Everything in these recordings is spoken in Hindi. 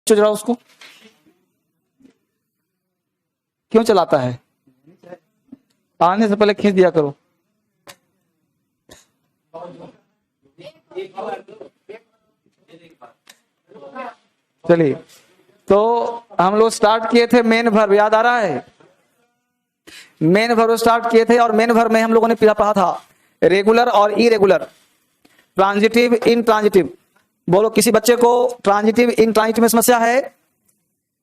खींचो जरा उसको, क्यों चलाता है? आने से पहले खींच दिया करो। चलिए, तो हम लोग स्टार्ट किए थे मेन वर्ब, याद आ रहा है? मेन वर्ब स्टार्ट किए थे और मेन वर्ब में हम लोगों ने पढ़ा था रेगुलर और इरेगुलर, ट्रांजिटिव, इनट्रांजिटिव। बोलो, किसी बच्चे को ट्रांजिटिव इनट्रांजिटिव में समस्या है?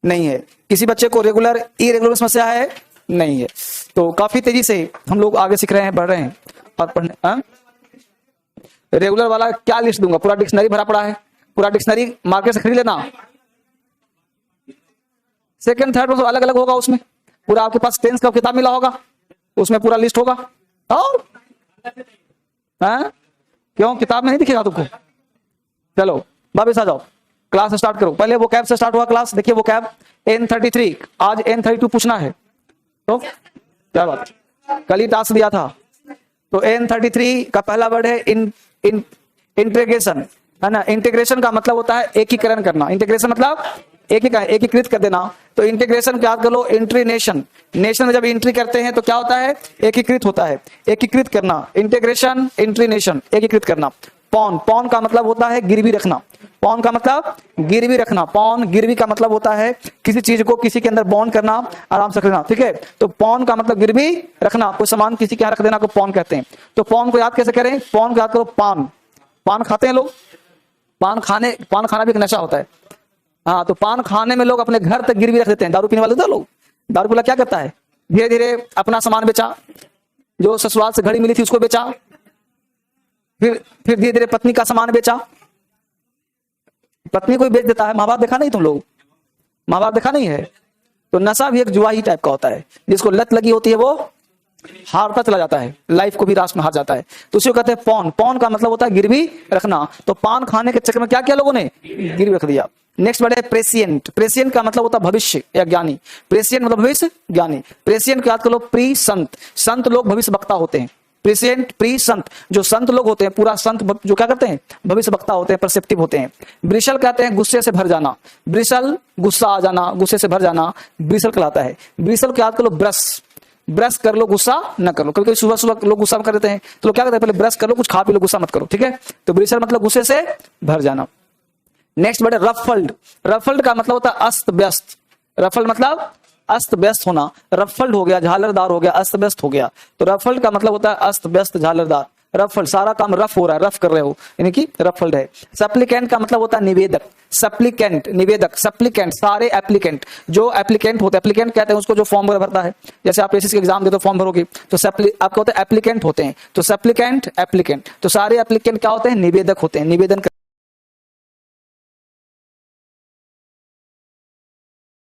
नहीं है। किसी बच्चे को रेगुलर इरेगुलर में समस्या है? नहीं है। तो काफी तेजी से हम लोग आगे सीख रहे हैं, बढ़ रहे हैं। और पढ़ने रेगुलर वाला क्या लिस्ट दूंगा? पूरा डिक्शनरी भरा पड़ा है, पूरा डिक्शनरी मार्केट से खरीद लेना। सेकंड थर्ड अलग अलग होगा, उसमें पूरा आपके पास टेंस का किताब मिला होगा, उसमें पूरा लिस्ट होगा। और क्यों किताब में नहीं दिखेगा तुमको? चलो वापस आ जाओ, क्लास स्टार्ट करो। पहले वो कैब से स्टार्ट हुआ क्लास, देखिए वो कैब N33, आज N32 पूछना है। तो क्या बात, कल ही टास्क दिया था। तो N33 का पहला वर्ड है इंटीग्रेशन, है ना। इंटीग्रेशन का मतलब होता है एकीकरण करना। इंटीग्रेशन मतलब एकीकृत कर देना। तो इंटीग्रेशन क्या कर लो, इंट्रीनेशन। नेशन में जब एंट्री करते हैं तो क्या होता है? एकीकृत होता है, एकीकृत करना। इंटीग्रेशन, इंट्रीनेशन, एकीकृत करना। पॉन, पॉन का मतलब होता है गिरवी रखना। पॉन का मतलब गिरवी रखना। पॉन, गिरवी का मतलब होता है किसी चीज को किसी के अंदर बॉन्ड करना, आराम से रखना, ठीक है। तो पॉन का मतलब गिरवी रखना, कोई सामान किसी के यहाँ रख देना को पॉन कहते हैं। तो पॉन को याद कैसे करें? पॉन को याद करो, पान। पान खाते हैं लोग, पान खाना भी एक नशा होता है। हाँ, तो पान खाने में लोग अपने घर तक गिरवी रख देते हैं। दारू पीने वाले तो लोग, दारू पीला क्या करता है? धीरे धीरे अपना सामान बेचा, जो ससुराल से घड़ी मिली थी उसको बेचा, फिर धीरे धीरे पत्नी का सामान बेचा। पत्नी को ही बेच देता है। माँ बाप देखा नहीं तुम लोग? माँ बाप देखा नहीं है? तो नशा भी एक जुआ ही टाइप का होता है, जिसको लत लगी होती है वो हारता चला जाता है, लाइफ को भी रास्ते में हार जाता है। तो उसी को कहते हैं पॉन। पॉन का मतलब होता है गिरवी रखना। तो पान खाने के चक्कर में क्या किया लोगों ने? गिरवी रख दिया। नेक्स्ट वर्ड है प्रेसिएंट। प्रेसिएंट का मतलब होता है भविष्य या ज्ञानी। प्रेसिएंट मतलब भविष्य ज्ञानी। प्रेसिएंट को याद कर लो, प्री संत। संत लोग भविष्य वक्ता होते हैं। प्रेसिएंट, प्री संत, जो संत लोग होते हैं, पूरा संत जो क्या करते हैं? भविष्य वक्ता होते हैं, परसेप्टिव होते हैं। ब्रिशल कहते हैं गुस्से से भर जाना। ब्रिशल, गुस्सा आ जाना, गुस्से से भर जाना, ब्रिशल कहलाता है। ब्रिशल को याद कर लो, ब्रश। ब्रश कर लो, गुस्सा न कर लो। कभी कभी सुबह सुबह लोग गुस्सा कर देते हैं, तो लोग क्या करते हैं? पहले ब्रश कर लो, कुछ खा पी लो, गुस्सा मत करो, ठीक है। तो ब्रिशल मतलब गुस्से से भर जाना। नेक्स्ट वर्ड है रफल्ड। रफल्ड का मतलब होता है अस्त व्यस्त। रफल्ड मतलब अस्त व्यस्त होना। रफल्ड हो गया, झालरदार हो गया, अस्त व्यस्त हो गया। तो रफल्ड का मतलब होता है अस्त व्यस्त, झालरदार। रफल्ड, सारा काम रफ हो रहा है, रफ कर रहे हो, यानी कि रफल्ड है। सप्लीकेंट का मतलब होता है निवेदक। सप्लीकेंट, निवेदक। सप्लीकेंट, सारे एप्लीकेंट, जो एप्लीकेंट होते हैं, एप्लीकेंट कहते हैं उसको जो फॉर्म भरता है। जैसे आप एसएससी के एग्जाम देते हो, फॉर्म भरोगे तो आपको होता है एप्लीकेंट होते हैं। तो सप्लीकेंट, एप्लीकेंट। तो सारे एप्लीकेंट क्या होते हैं? निवेदक होते हैं, निवेदन।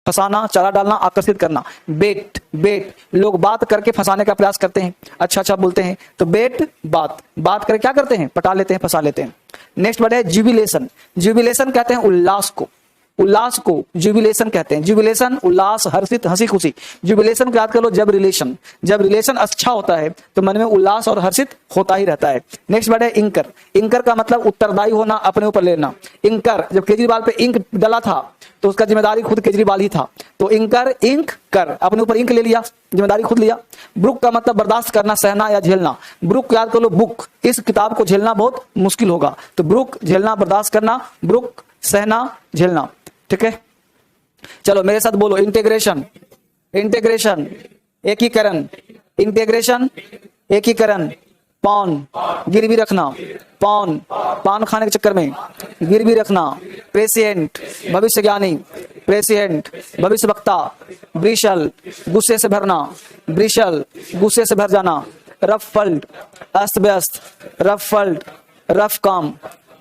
फंसाना, चारा डालना, आकर्षित करना। बेट, बेट, लोग बात करके फंसाने का प्रयास करते हैं, अच्छा अच्छा बोलते हैं। तो बेट, बात, बात करके क्या करते हैं? पटा लेते हैं, फंसा लेते हैं। नेक्स्ट वर्ड है जुबिलेशन। जुबिलेशन कहते हैं उल्लास को। उल्लास को जुबिलेशन कहते हैं। जुबिलेशन, उल्लास, हर्षित, हंसी खुशी। जुबिलेशन को याद कर लो, जब रिलेशन, जब रिलेशन अच्छा होता है तो मन में उल्लास और हर्षित होता ही रहता है। नेक्स्ट वर्ड है इंकर। इंकर का मतलब उत्तरदायी होना, अपने ऊपर लेना। इंकर, जब केजरीवाल पे इंक डला था तो उसका जिम्मेदारी खुद केजरीवाल ही था। तो इंकर, इंक कर, अपने ऊपर इंक ले लिया, जिम्मेदारी खुद लिया। ब्रुक का मतलब बर्दाश्त करना, सहना या झेलना। ब्रुक याद कर लो, बुक, इस किताब को झेलना बहुत मुश्किल होगा। तो ब्रुक, झेलना, बर्दाश्त करना। ब्रुक, सहना, झेलना, ठीक है। चलो मेरे साथ बोलो, इंटीग्रेशन, इंटीग्रेशन, एकीकरण। इंटीग्रेशन, एकीकरण। पॉन, गिरवी रखना। पॉन, पान खाने के चक्कर में गिरवी रखना। प्रेसिएंट, भविष्य ज्ञानी। प्रेसिएंट, भविष्य वक्ता। ब्रिशल, गुस्से से भरना। ब्रिशल, गुस्से से भर जाना। रफल्ड, अस्त व्यस्त। रफल्ड, रफ काम,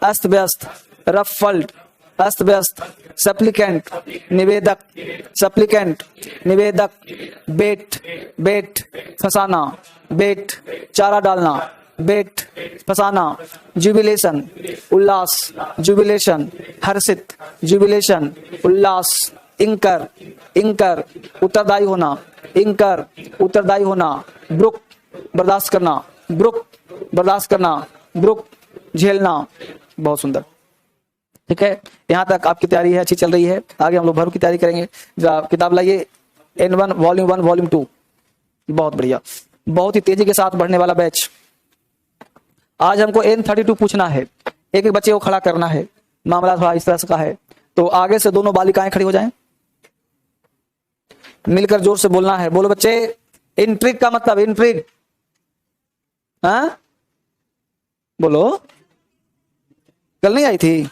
अस्त व्यस्त। रफल्ड, अस्त व्यस्त। सप्लीकेंट, निवेदक। सप्लीकेंट, निवेदक। बेट, बेट, फंसाना। बेट, चारा डालना। बेट, फंसाना। जुबिलेशन, उल्लास। जुबिलेशन, हर्षित। जुबिलेशन, उल्लास। इंकर, इंकर, उत्तरदायी होना। इंकर, उत्तरदायी होना। ब्रुक, बर्दाश्त करना। ब्रुक, बर्दाश्त करना। ब्रुक, झेलना। बहुत सुंदर। ठीक है, यहाँ तक आपकी तैयारी है, अच्छी चल रही है। आगे हम लोग भर की तैयारी करेंगे। जरा किताब लाइए, N1 वॉल्यूम 1 वॉल्यूम 2। बहुत बढ़िया, बहुत ही तेजी के साथ बढ़ने वाला बैच। आज हमको N32 पूछना है, एक एक बच्चे को खड़ा करना है। मामला थोड़ा इस तरह से का है, तो आगे से दोनों बालिकाएं खड़ी हो जाएं, मिलकर जोर से बोलना है। बोलो बच्चे, इंट्रिग का मतलब, इंट्रिग, हाँ बोलो। कल नहीं आई थी,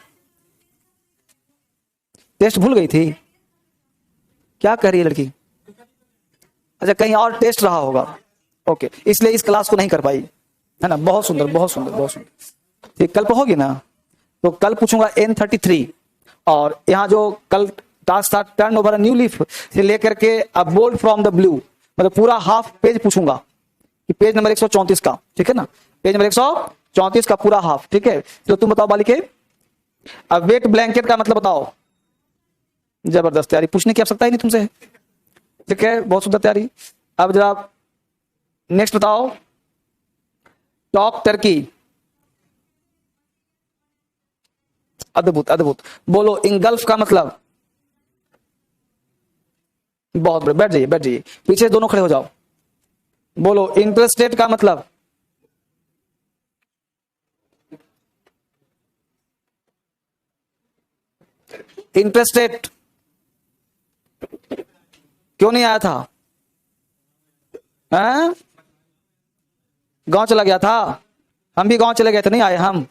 टेस्ट भूल गई थी, क्या कह रही है लड़की? अच्छा, कहीं और टेस्ट रहा होगा, ओके, इसलिए इस क्लास को नहीं कर पाई, है ना। बहुत सुंदर, बहुत सुंदर, बहुत सुंदर। ठीक, कल पढ़ोगी ना? तो कल पूछूंगा N33, और यहाँ जो कल टास्क था turn over a new leaf से लेकर के a bolt from the blue, मतलब पूरा हाफ पेज पूछूंगा कि पेज नंबर 134 का, ठीक है ना, पेज नंबर 134 का पूरा हाफ, ठीक है। तो तुम बताओ बालिके, अब वेट ब्लैंकेट का मतलब बताओ। जबरदस्त तैयारी, पूछने की आवश्यकता ही नहीं तुमसे, ठीक है, बहुत सुंदर तैयारी। अब जरा नेक्स्ट बताओ, टॉक टर्की, अद्भुत अद्भुत। बोलो इंगल्फ का मतलब। बहुत बढ़िया, बैठ जाइए, बैठ जाइए, पीछे दोनों खड़े हो जाओ। बोलो इंटरस्टेट का मतलब। इंटरस्टेट क्यों नहीं आया था? हैं? गांव चला गया था? हम भी गांव चले गए थे, नहीं आए हम।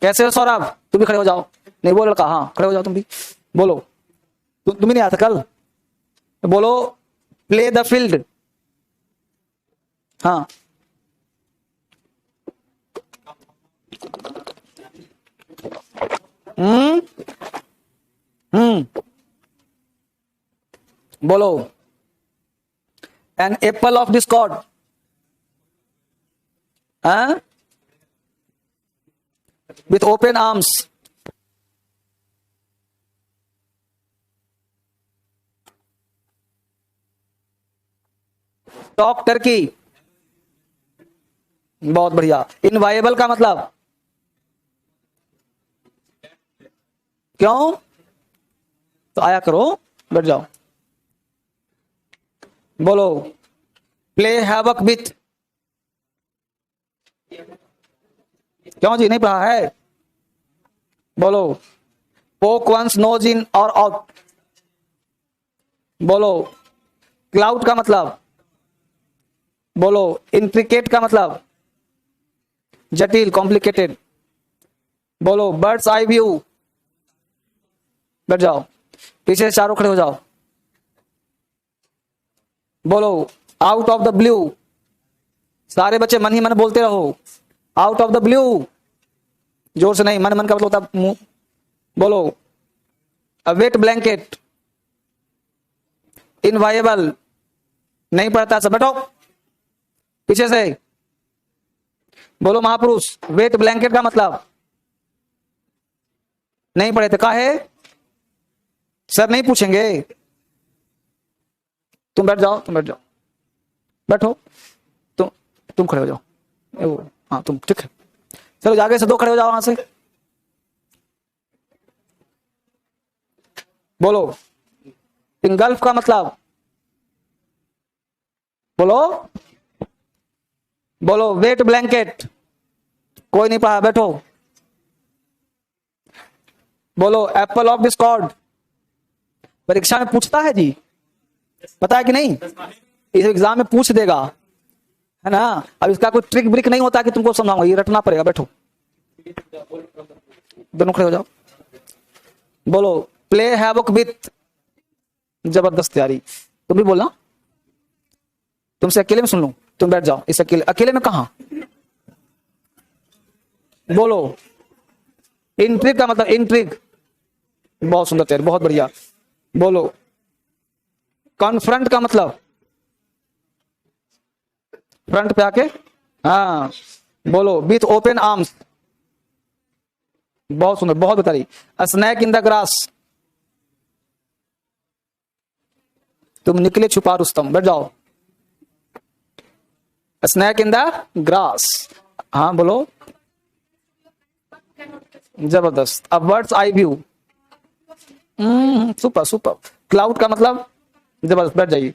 कैसे हो सौरभ? तुम भी खड़े हो जाओ। नहीं वो लड़का, हाँ खड़े हो जाओ तुम भी। बोलो, तुम भी नहीं आया था कल? बोलो प्ले द फील्ड। हाँ, हम्म बोलो एन एप्पल ऑफ डिस्कॉर्ड। हाँ, with open arms. Talk Turkey, बहुत बढ़िया। इनवाइबल का मतलब क्यों? तो आया करो, बैठ जाओ। बोलो प्ले हैवक विथ। क्यों जी, नहीं पढ़ा है? बोलो पोक वंस नोज इन और आउट। बोलो क्लाउड का मतलब। बोलो इंट्रिकेट का मतलब जटिल, कॉम्प्लिकेटेड। बोलो बर्ड्स आई व्यू। बैठ जाओ, पीछे से चारों खड़े हो जाओ। बोलो आउट ऑफ द ब्लू। सारे बच्चे मन ही मन बोलते रहो, आउट ऑफ द ब्लू। जोर से नहीं, मन मन का मतलब होता मुंह। बोलो अ वेट ब्लैंकेट। इनवाइबल नहीं पढ़ता, सब बैठो पीछे से। बोलो महापुरुष, वेट ब्लैंकेट का मतलब नहीं पढ़े थे, का है? सर नहीं पूछेंगे। तुम बैठ जाओ, तुम बैठ जाओ, बैठो। तुम खड़े हो जाओ। हाँ तुम, ठीक है। चलो आगे से दो खड़े हो जाओ वहां से। बोलो इंगल्फ का मतलब। बोलो बोलो वेट ब्लैंकेट। कोई नहीं पढ़ा, बैठो। बोलो एप्पल ऑफ डिस्कॉर्ड। परीक्षा में पूछता है जी, पता है कि नहीं? इस एग्जाम में पूछ देगा, है ना। अब इसका कोई ट्रिक ब्रिक नहीं होता कि तुमको समझाऊंगा, ये रटना पड़ेगा। बैठो, दोनों खड़े हो जाओ। बोलो प्ले हैवक विथ। जबरदस्त तैयारी। तुम भी बोलना, तुमसे अकेले में सुन लूं। तुम बैठ जाओ, इस अकेले अकेले में कहा? बोलो इंट्रिग का मतलब, इंट्रिग। बहुत सुंदर तैयारी, बहुत बढ़िया। बोलो कॉन्फ्रंट का मतलब, फ्रंट पे आके। हाँ, बोलो विथ ओपन आर्म्स। बहुत सुंदर, बहुत बेहतरीन। Snake in the grass. तुम निकले छुपा रुस्तम, बैठ जाओ। स्नैक इन द ग्रास, हाँ बोलो। जबरदस्त। अब birds eye view, super super. Cloud का मतलब जबरदस्त, बैठ जाइए।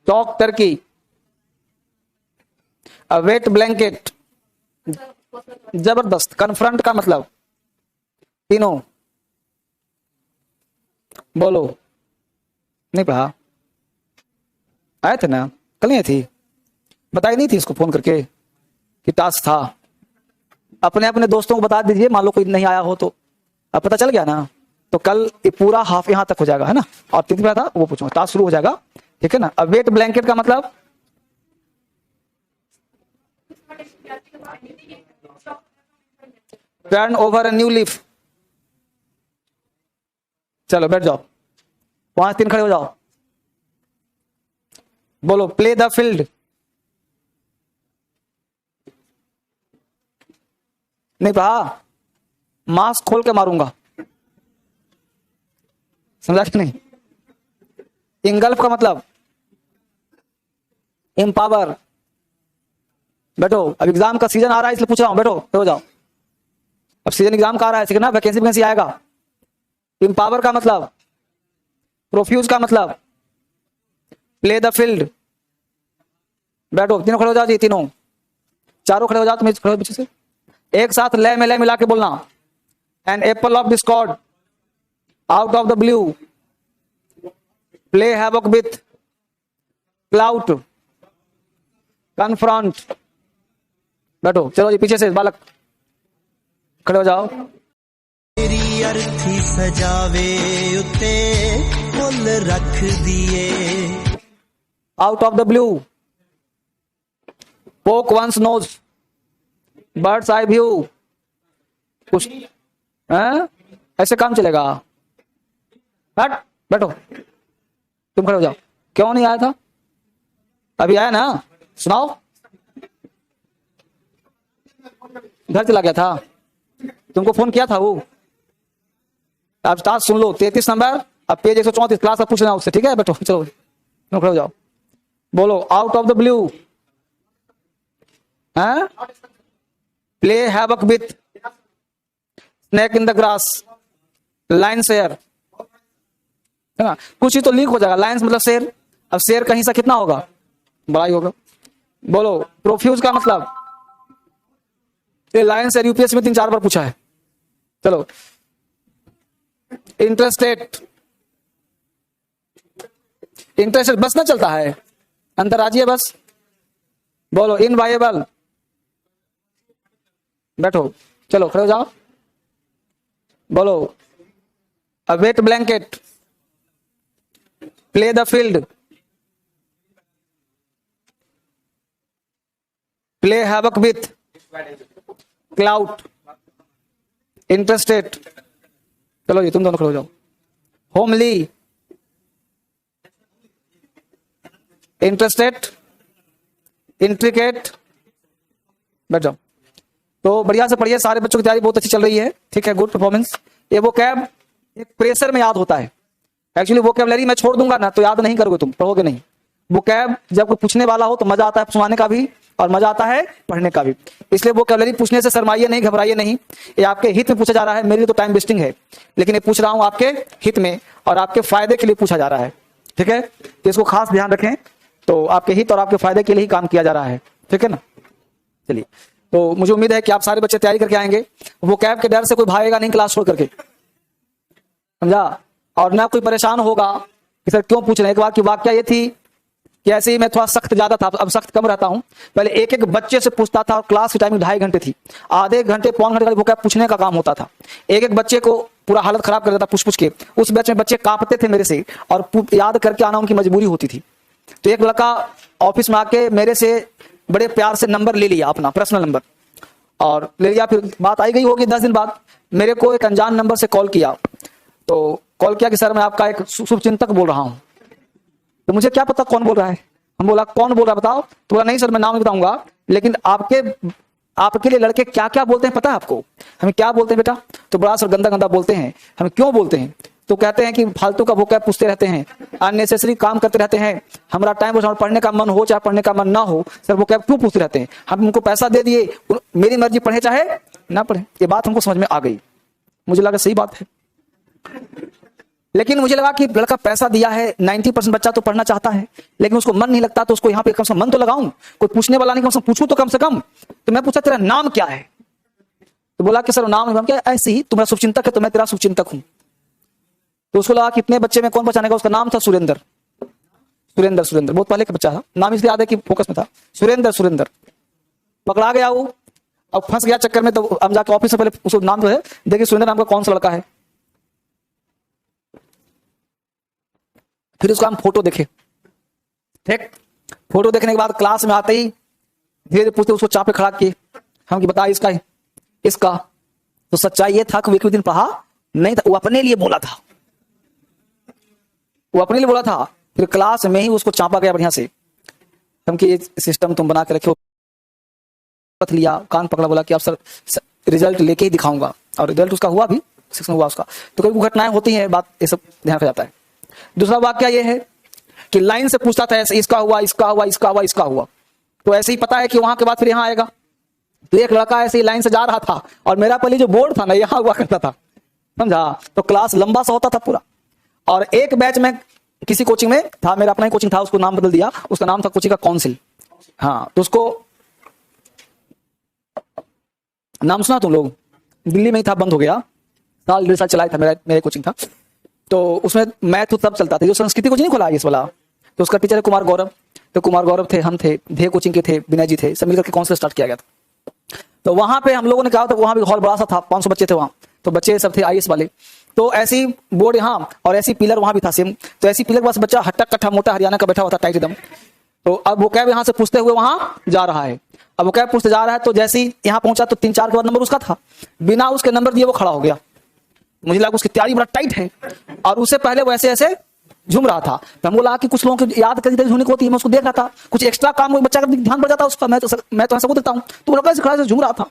टॉक टर्की, अ वेट ब्लैंकेट, जबरदस्त। कन्फ्रंट का मतलब, तीनों बोलो। नहीं पढ़ा, आए थे ना कल, नहीं थी, बताई नहीं थी इसको फोन करके कि टास्क था। अपने अपने दोस्तों को बता दीजिए, मान लो कोई नहीं आया हो तो। अब पता चल गया ना, तो कल ये पूरा हाफ यहां तक हो जाएगा, है ना। और तीसरा था वो पूछूंगा, टास्क शुरू हो जाएगा, ठीक है ना। अब वेट ब्लैंकेट का मतलब, turn over a new leaf. चलो बैठ जाओ, 5-3 खड़े हो जाओ, बोलो। प्ले द फील्ड, नहीं पढ़ा, मास्क खोल के मारूंगा, समझा कि नहीं। इंगल्फ का मतलब एम्पावर। बैठो, अब एग्जाम का सीजन आ रहा है इसलिए पूछ रहा हूं, बैठो हो जाओ। अब सीजन एग्जाम का आ रहा है, ना वैकेंसी आएगा। एम्पावर का मतलब, प्रोफ्यूज का मतलब, प्ले द फील्ड। बैठो, तीनों खड़े हो जाओ जी, तीनों चारों खड़े हो जाओ, तुम खड़े हो पीछे से। एक साथ लय में लय मिला के बोलना। An apple of discord, out of the blue, play havoc with, cloud, confront. बैठो, चलो जी पीछे से बालक खड़े हो जाओ। तेरी अर्थी सजावे उते फुल रख दिए। आउट ऑफ द ब्लू, पोक once knows, birds eye view. कुछ ऐसे काम चलेगा? हट, बैठो, तुम खड़े हो जाओ। क्यों नहीं आया था? अभी आया ना, सुनाओ। घर चला गया था, तुमको फोन किया था वो। आप टास्क सुन लो, 33 नंबर, अब पेज 134 क्लास का पूछना उससे, ठीक है। बैठो, चलो तुम खड़े हो जाओ, बोलो। Out of the blue, play havoc with, snake in the grass, line share, है ना। कुछ ही तो लीक हो जाएगा, लाइन्स मतलब शेर। अब शेर का हिस्सा कितना होगा? बड़ा ही होगा। बोलो। प्रोफ्यूज का मतलब, ये लाइन शेयर यूपीएससी में 3-4 बार पूछा है। चलो। इंटरेस्टेड, इंटरेस्टेड बस ना चलता है, अंतरराज्यीय बस। बोलो। इनवाइएबल, बैठो, चलो खड़े हो जाओ, बोलो। A wet blanket, play the field, play havoc with, cloud, interested. चलो जी तुम दोनों खड़े हो जाओ। होमली, इंटरेस्टेड, इंट्रिकेट, बैठ जाओ। तो बढ़िया से पढ़िए, सारे बच्चों की तैयारी बहुत अच्छी चल रही है, ठीक है, गुड परफॉर्मेंस। ये वो कैब एक प्रेशर में याद होता है। एक्चुअली वो कैबलरी मैं छोड़ दूंगा ना तो याद नहीं करोगे, तुम पढ़ोगे नहीं। वो कैब जब कोई पूछने वाला हो तो मजा आता है सुनाने का भी और मजा आता है पढ़ने का भी। इसलिए वो कैबलरी पूछने से शर्माइए नहीं, घबराइए नहीं। ये आपके हित में पूछा जा रहा है, मेरे लिए तो टाइम वेस्टिंग है, लेकिन ये पूछ रहा हूं आपके हित में और आपके फायदे के लिए पूछा जा रहा है, ठीक है। तो इसको खास ध्यान रखें, तो आपके हित और आपके फायदे के लिए ही काम किया जा रहा है, ठीक है ना। चलिए, तो मुझे उम्मीद है कि आप सारे बच्चे तैयारी करके आएंगे। वो कैब के डर से कोई भागेगा नहीं क्लास छोड़ करके, समझा। और ना कोई परेशान होगा कि सर क्यों पूछ रहे हैं। एक बार की वाकया ये थी कि ऐसे ही मैं थोड़ा सख्त ज्यादा था, अब सख्त कम रहता हूं। पहले एक एक बच्चे से पूछता था और क्लास की टाइमिंग 2.5 घंटे थी, आधे घंटे पौन घंटे का वो कैब पूछने का काम होता था। एक एक बच्चे को पूरा हालत खराब कर देता पूछ के। उस बैच में बच्चे कांपते थे मेरे से और याद करके आना उनकी मजबूरी होती थी। तो एक लड़का ऑफिस में आके मेरे से बड़े प्यार से नंबर ले लिया, अपना पर्सनल नंबर, और ले लिया। फिर बात आई गई होगी 10 दिन बाद मेरे को एक अनजान नंबर से कॉल किया। तो कॉल किया कि सर मैं आपका एक शुभचिंतक बोल रहा हूं। तो मुझे क्या पता कौन बोल रहा है। हम बोला कौन बोल रहा है बताओ। तो बोला नहीं सर मैं नाम नहीं बताऊंगा, लेकिन आपके लिए लड़के क्या क्या बोलते हैं पता है आपको? हमें क्या बोलते हैं बेटा? तो बड़ा सर गंदा गंदा बोलते हैं। हमें क्यों बोलते हैं? तो कहते हैं कि फालतू का वोकैब पूछते रहते हैं, अननेसेसरी काम करते रहते हैं, हमारा टाइम पढ़ने का मन हो चाहे पढ़ने का मन ना हो, सर वोकैब क्यों पूछते रहते हैं? हम उनको पैसा दे दिए, मेरी मर्जी पढ़े चाहे ना पढ़े। ये बात हमको समझ में आ गई, मुझे लगा सही बात है। लेकिन मुझे लगा कि लड़का पैसा दिया है, 90% बच्चा तो पढ़ना चाहता है, लेकिन उसको मन नहीं लगता, तो उसको यहाँ पे कम से कम मन तो लगाऊं, कोई पूछने वाला नहीं, कम से कम पूछूं तो कम से कम। तो मैं पूछा तेरा नाम क्या है? तो बोला कि सर नाम क्या, ऐसे ही तुम्हारा शुभचिंतक है तो मैं तेरा शुभचिंतक हूं। तो उसको लगा कि इतने बच्चे में कौन पहचानेगा, उसका नाम था सुरेंद्र। सुरेंद्र सुरेंद्र बहुत पहले का बच्चा था, नाम इसलिए याद है कि फोकस में था, सुरेंद्र सुरेंद्र। पकड़ा गया वो, अब फंस गया चक्कर में। तो हम जाकर ऑफिस से पहले उसको नाम जो है देखिए सुरेंद्र नाम का कौन सा लड़का है, फिर उसका हम फोटो देखे। ठीक, फोटो देखने के बाद क्लास में आते ही धीरे धीरे पूछते, उसको चापे खड़ा किए, हम कि बता इसका है, इसका। तो सच्चाई ये था कि वो एक दिन पढ़ा नहीं था, वो अपने लिए बोला था, वो अपने लिए बोला था। फिर क्लास में ही उसको चापा गया बढ़िया से, हम कि ये सिस्टम तुम बना के रखे हो। लिया, कान पकड़ा, बोला कि अब सर रिजल्ट लेके ही दिखाऊंगा, और रिजल्ट उसका हुआ भी, 6 में हुआ उसका। तो कई घटनाएं होती हैं, बात ये सब ध्यान रखा जाता है। दूसरा वाक्य ये है कि लाइन से पूछता था, ऐसे इसका हुआ, इसका हुआ, इसका हुआ, इसका हुआ। तो ऐसे ही पता है कि वहां के बाद फिर यहां आएगा। तो एक लड़का ऐसे ही लाइन से जा रहा था, और मेरा पहले जो बोर्ड था ना यहां हुआ करता था, समझा? तो क्लास लंबा सा होता था पूरा। और एक बैच में किसी कोचिंग में था, मेरा अपना ही कोचिंग था, उसको नाम बदल दिया, उसका नाम था कोचिंग का काउंसिल। हाँ, तो उसको नाम सुना तुम लोग? दिल्ली में ही था, बंद हो गया, साल 1.5 साल चलाया था, मेरे कोचिंग था। तो उसमें मैथ तब चलता था, जो संस्कृति कोचिंग नहीं खोला इस वाला, तो उसका टीचर है कुमार गौरव। तो कुमार गौरव थे, हम थे, धे कोचिंग के थे, विनय जी थे, सब मिलकर के काउंसिल स्टार्ट किया गया था। तो वहां पे हम लोगों ने कहा, तो वहां भी हॉल बड़ा सा था, 500 बच्चे थे वहां, तो बच्चे सब थे आईएएस वाले। तो ऐसी बोर्ड यहाँ और ऐसी पिलर वहां भी था सेम। तो ऐसी पिलर के पास बच्चा हट्टा कट्ठा मोटा हरियाणा का बैठा हुआ था, टाइट एकदम। तो अब वो कैब यहाँ से पूछते हुए वहां जा रहा है। अब वो कैब पूछते जा रहा है, तो जैसे ही यहाँ पहुंचा तो 3-4 के बाद नंबर उसका था, बिना उसके नंबर दिए वो खड़ा हो गया। मुझे लगा उसकी तैयारी बड़ा टाइट है, और उससे पहले वो ऐसे ऐसे झूम रहा था। तो हम बोला कि कुछ लोगों की याद करी झूमने को होती है, मैं उसको देख रहा था, कुछ एक्स्ट्रा काम बच्चा का ध्यान पड़ जाता है उसका, मैं तो ऐसा को देता हूँ। तो वो कैसे खड़ा से झूम रहा था,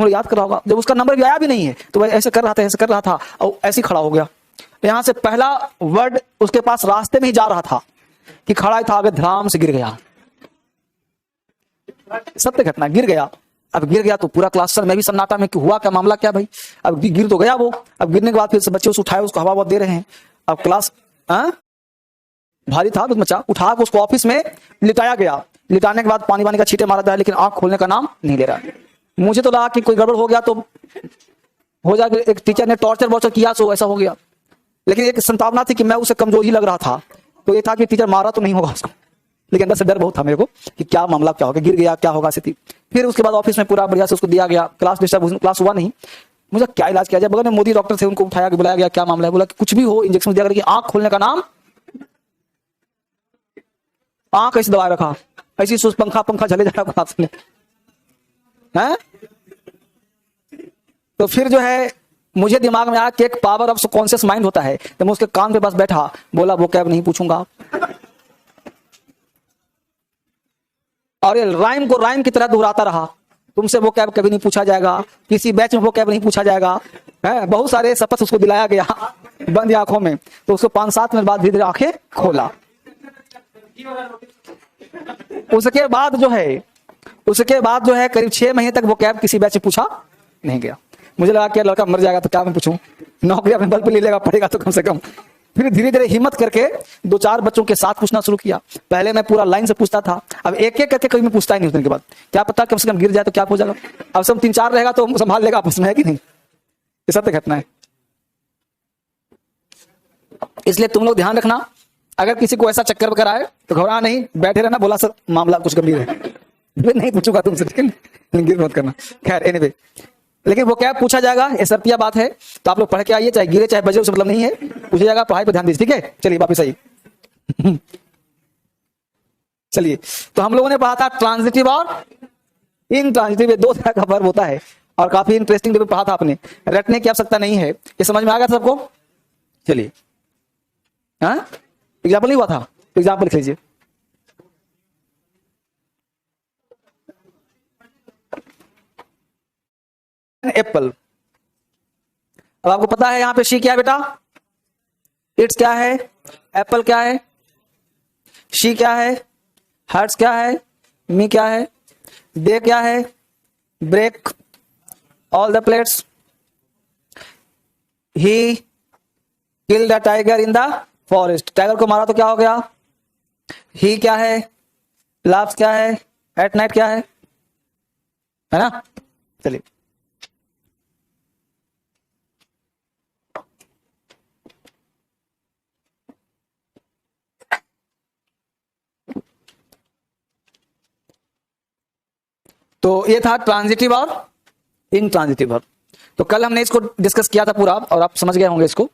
मुझे याद कर रहा होगा। जब उसका नंबर भी आया भी नहीं है, तो वह ऐसे कर रहा था, ऐसे कर रहा था, और ऐसे खड़ा हो गया। यहां से पहला वर्ड उसके पास रास्ते में ही जा रहा था कि खड़ा था, आगे धड़ाम से गिर गया। सत्य घटना, गिर गया। अब गिर गया तो पूरा क्लास, सर मैं भी सन्नाटा में कि हुआ क्या, मामला क्या भाई। अब गिर तो गया वो। अब गिरने के बाद फिर बच्चे उसको उठाए, उसको हवा बहुत दे रहे हैं। अब क्लास भारी था, बच्चा उठा के उसको ऑफिस में लिटाया गया। लिटाने के बाद पानी वानी का छींटे मारा था, लेकिन आंख खोलने का नाम नहीं ले रहा। मुझे तो लगा कि कोई गड़बड़ हो गया तो हो जाए, एक टीचर ने टॉर्चर वॉर्चर किया तो ऐसा हो गया। लेकिन एक संभावना थी कि मैं उसे कमजोर ही लग रहा था, तो ये था कि टीचर मारा तो नहीं होगा उसको, लेकिन अंदर से डर बहुत था मेरे को कि क्या मामला, क्या होगा, गिर गया क्या होगा स्थिति। फिर उसके बाद ऑफिस में पूरा बढ़िया से उसको दिया गया। क्लास डिस्टर्ब, क्लास हुआ नहीं। मुझे क्या इलाज किया जाए, बगल में मोदी डॉक्टर थे, उनको उठाया बुलाया गया, क्या मामला है, बोला कि कुछ भी हो, इंजेक्शन दिया करके आंख खोलने का नाम, आंख ऐसे दबाए रखा, ऐसी पंखा झले जा रहा है। तो फिर जो है मुझे दिमाग में आया कि एक पावर ऑफ कॉन्शियस माइंड होता है, तो मैं उसके कान पे बस बैठा, बोला वो कैब नहीं पूछूंगा। और ये राइम को राइम की तरह दोहराता रहा, तुमसे वो कैब कभी नहीं पूछा जाएगा, किसी बैच में वो कैब नहीं पूछा जाएगा। है, बहुत सारे शपथ उसको दिलाया गया बंद आंखों में। तो उसको 5-7 मिनट बाद धीरे धीरे आंखें खोला। उसके बाद जो है करीब 6 महीने तक वो कैब किसी बैच से पूछा नहीं गया। मुझे लगा कि लड़का मर जाएगा तो क्या मैं पूछूं, नौकरी अपने बल पे ले लेगा, पड़ेगा तो कम से कम। फिर धीरे धीरे हिम्मत करके 2-4 बच्चों के साथ पूछना शुरू किया। पहले मैं पूरा लाइन से पूछता था, अब एक एक करके कभी मैं पूछता ही नहीं। उस दिन के बाद क्या पता कम से कम गिर जाए तो क्या हो जाएगा। अब सब 3-4 रहेगा तो संभाल लेगा आपस में, है कि नहीं। ये सत्य घटना है। इसलिए तुम लोग ध्यान रखना, अगर किसी को ऐसा चक्कर वगैरह आए तो घबरा नहीं, बैठे रहना, बोला सर मामला कुछ गंभीर है, नहीं पूछूंगा तुमसे, लेकिन गिर मत करना। खैर एनीवे, लेकिन वो क्या पूछा जाएगा, ये सर्तिया बात है। तो आप लोग पढ़ के आइए, चाहे गिरे चाहे बजे, उसे मतलब नहीं है, पूछा जाएगा, पढ़ाई पर ध्यान दीजिए, ठीक है। चलिए वापिस आइए। चलिए, तो हम लोगों ने पढ़ा था ट्रांजिटिव और इनट्रांजिटिव, 2 तरह का वर्ब होता है, और काफी इंटरेस्टिंग भी पढ़ा था आपने, रटने की आवश्यकता नहीं है। ये समझ में आ गया सबको? चलिए, हाँ एग्जाम्पल नहीं हुआ था, एग्जाम्पल लिख लीजिए। एप्पल। अब आपको पता है यहां पे शी क्या है बेटा, इट्स क्या है, एप्पल क्या है, शी क्या है, हर्ट्स क्या है, मी क्या है, दे क्या है, break all the plates, he killed the tiger in the forest, tiger को मारा तो क्या हो गया, ही क्या है, लाफ्स क्या है, एट नाइट क्या है ना। चलिए तो ये था ट्रांजिटिव और इनट्रांजिटिव वर्ब। तो कल हमने इसको डिस्कस किया था पूरा और आप समझ गए होंगे इसको।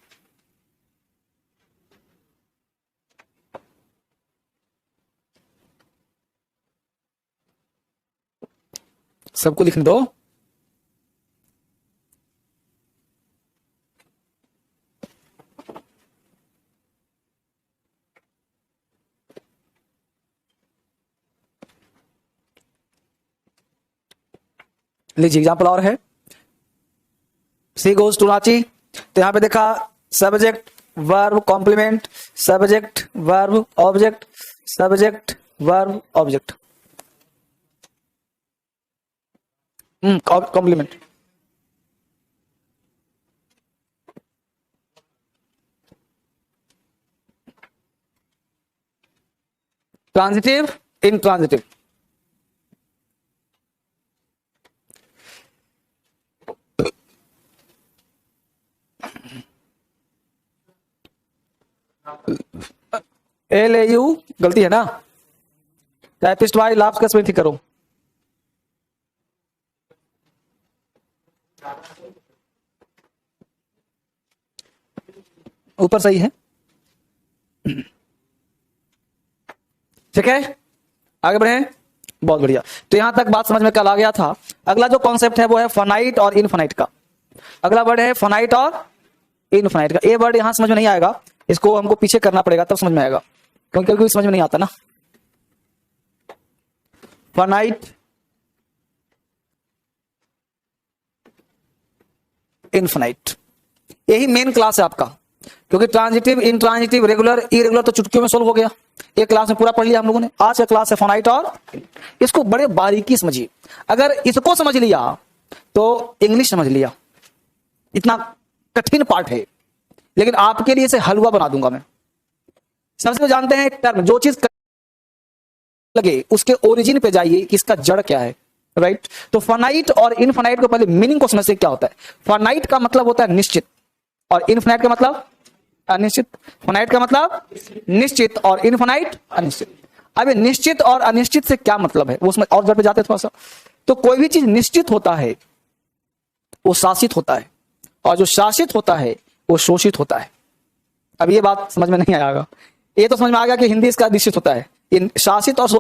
सबको लिखने दो। लीजिए एग्जाम्पल और है, सी गोज टू रांची, तो यहां पे देखा subject verb complement, subject verb object, subject verb object, complement. Transitive intransitive, LAU गलती है ना, टाइपिस्ट भाई लाभ का स्पेलिंग ठीक करो। ऊपर सही है, ठीक है आगे बढ़े। बहुत बढ़िया, तो यहां तक बात समझ में कल आ गया था। अगला जो कॉन्सेप्ट है वो है फाइनाइट और इनफाइनाइट का। अगला वर्ड है फाइनाइट और इनफाइनाइट का। ये वर्ड यहां समझ में नहीं आएगा, इसको हमको पीछे करना पड़ेगा तब समझ में आएगा, क्योंकि कभी समझ में नहीं आता ना। फाइनाइट इनफाइनाइट, यही मेन क्लास है आपका, क्योंकि ट्रांजिटिव इनट्रांजिटिव रेगुलर इरेगुलर तो चुटकियों में सोल्व हो गया, एक क्लास में पूरा पढ़ लिया हम लोगों ने। आज का क्लास है फाइनाइट और इसको बड़े बारीकी समझिए। अगर इसको समझ लिया तो इंग्लिश समझ लिया। इतना कठिन पार्ट है, लेकिन आपके लिए इसे हलवा बना दूंगा मैं। सबसे पहले जानते हैं टर्म, जो चीज लगे उसके ओरिजिन पे जाइए कि इसका जड़ क्या है, राइट। तो फाइनाइट और इनफाइनाइट को पहले मीनिंग को समझते क्या होता है। फाइनाइट का मतलब होता है निश्चित और इनफाइनाइट का मतलब अनिश्चित। फाइनाइट का मतलब निश्चित और इनफाइनाइट अनिश्चित। अब निश्चित और अनिश्चित से क्या मतलब है वो उसमें और जड़ पे जाते हैं थोड़ा सा। तो कोई भी चीज निश्चित होता है वो शासित होता है, और जो शासित होता है वो शोषित होता है। अब ये बात समझ में नहीं आएगा, ये तो समझ में आ गया कि हिंदी इसका निश्चित होता है, शासित और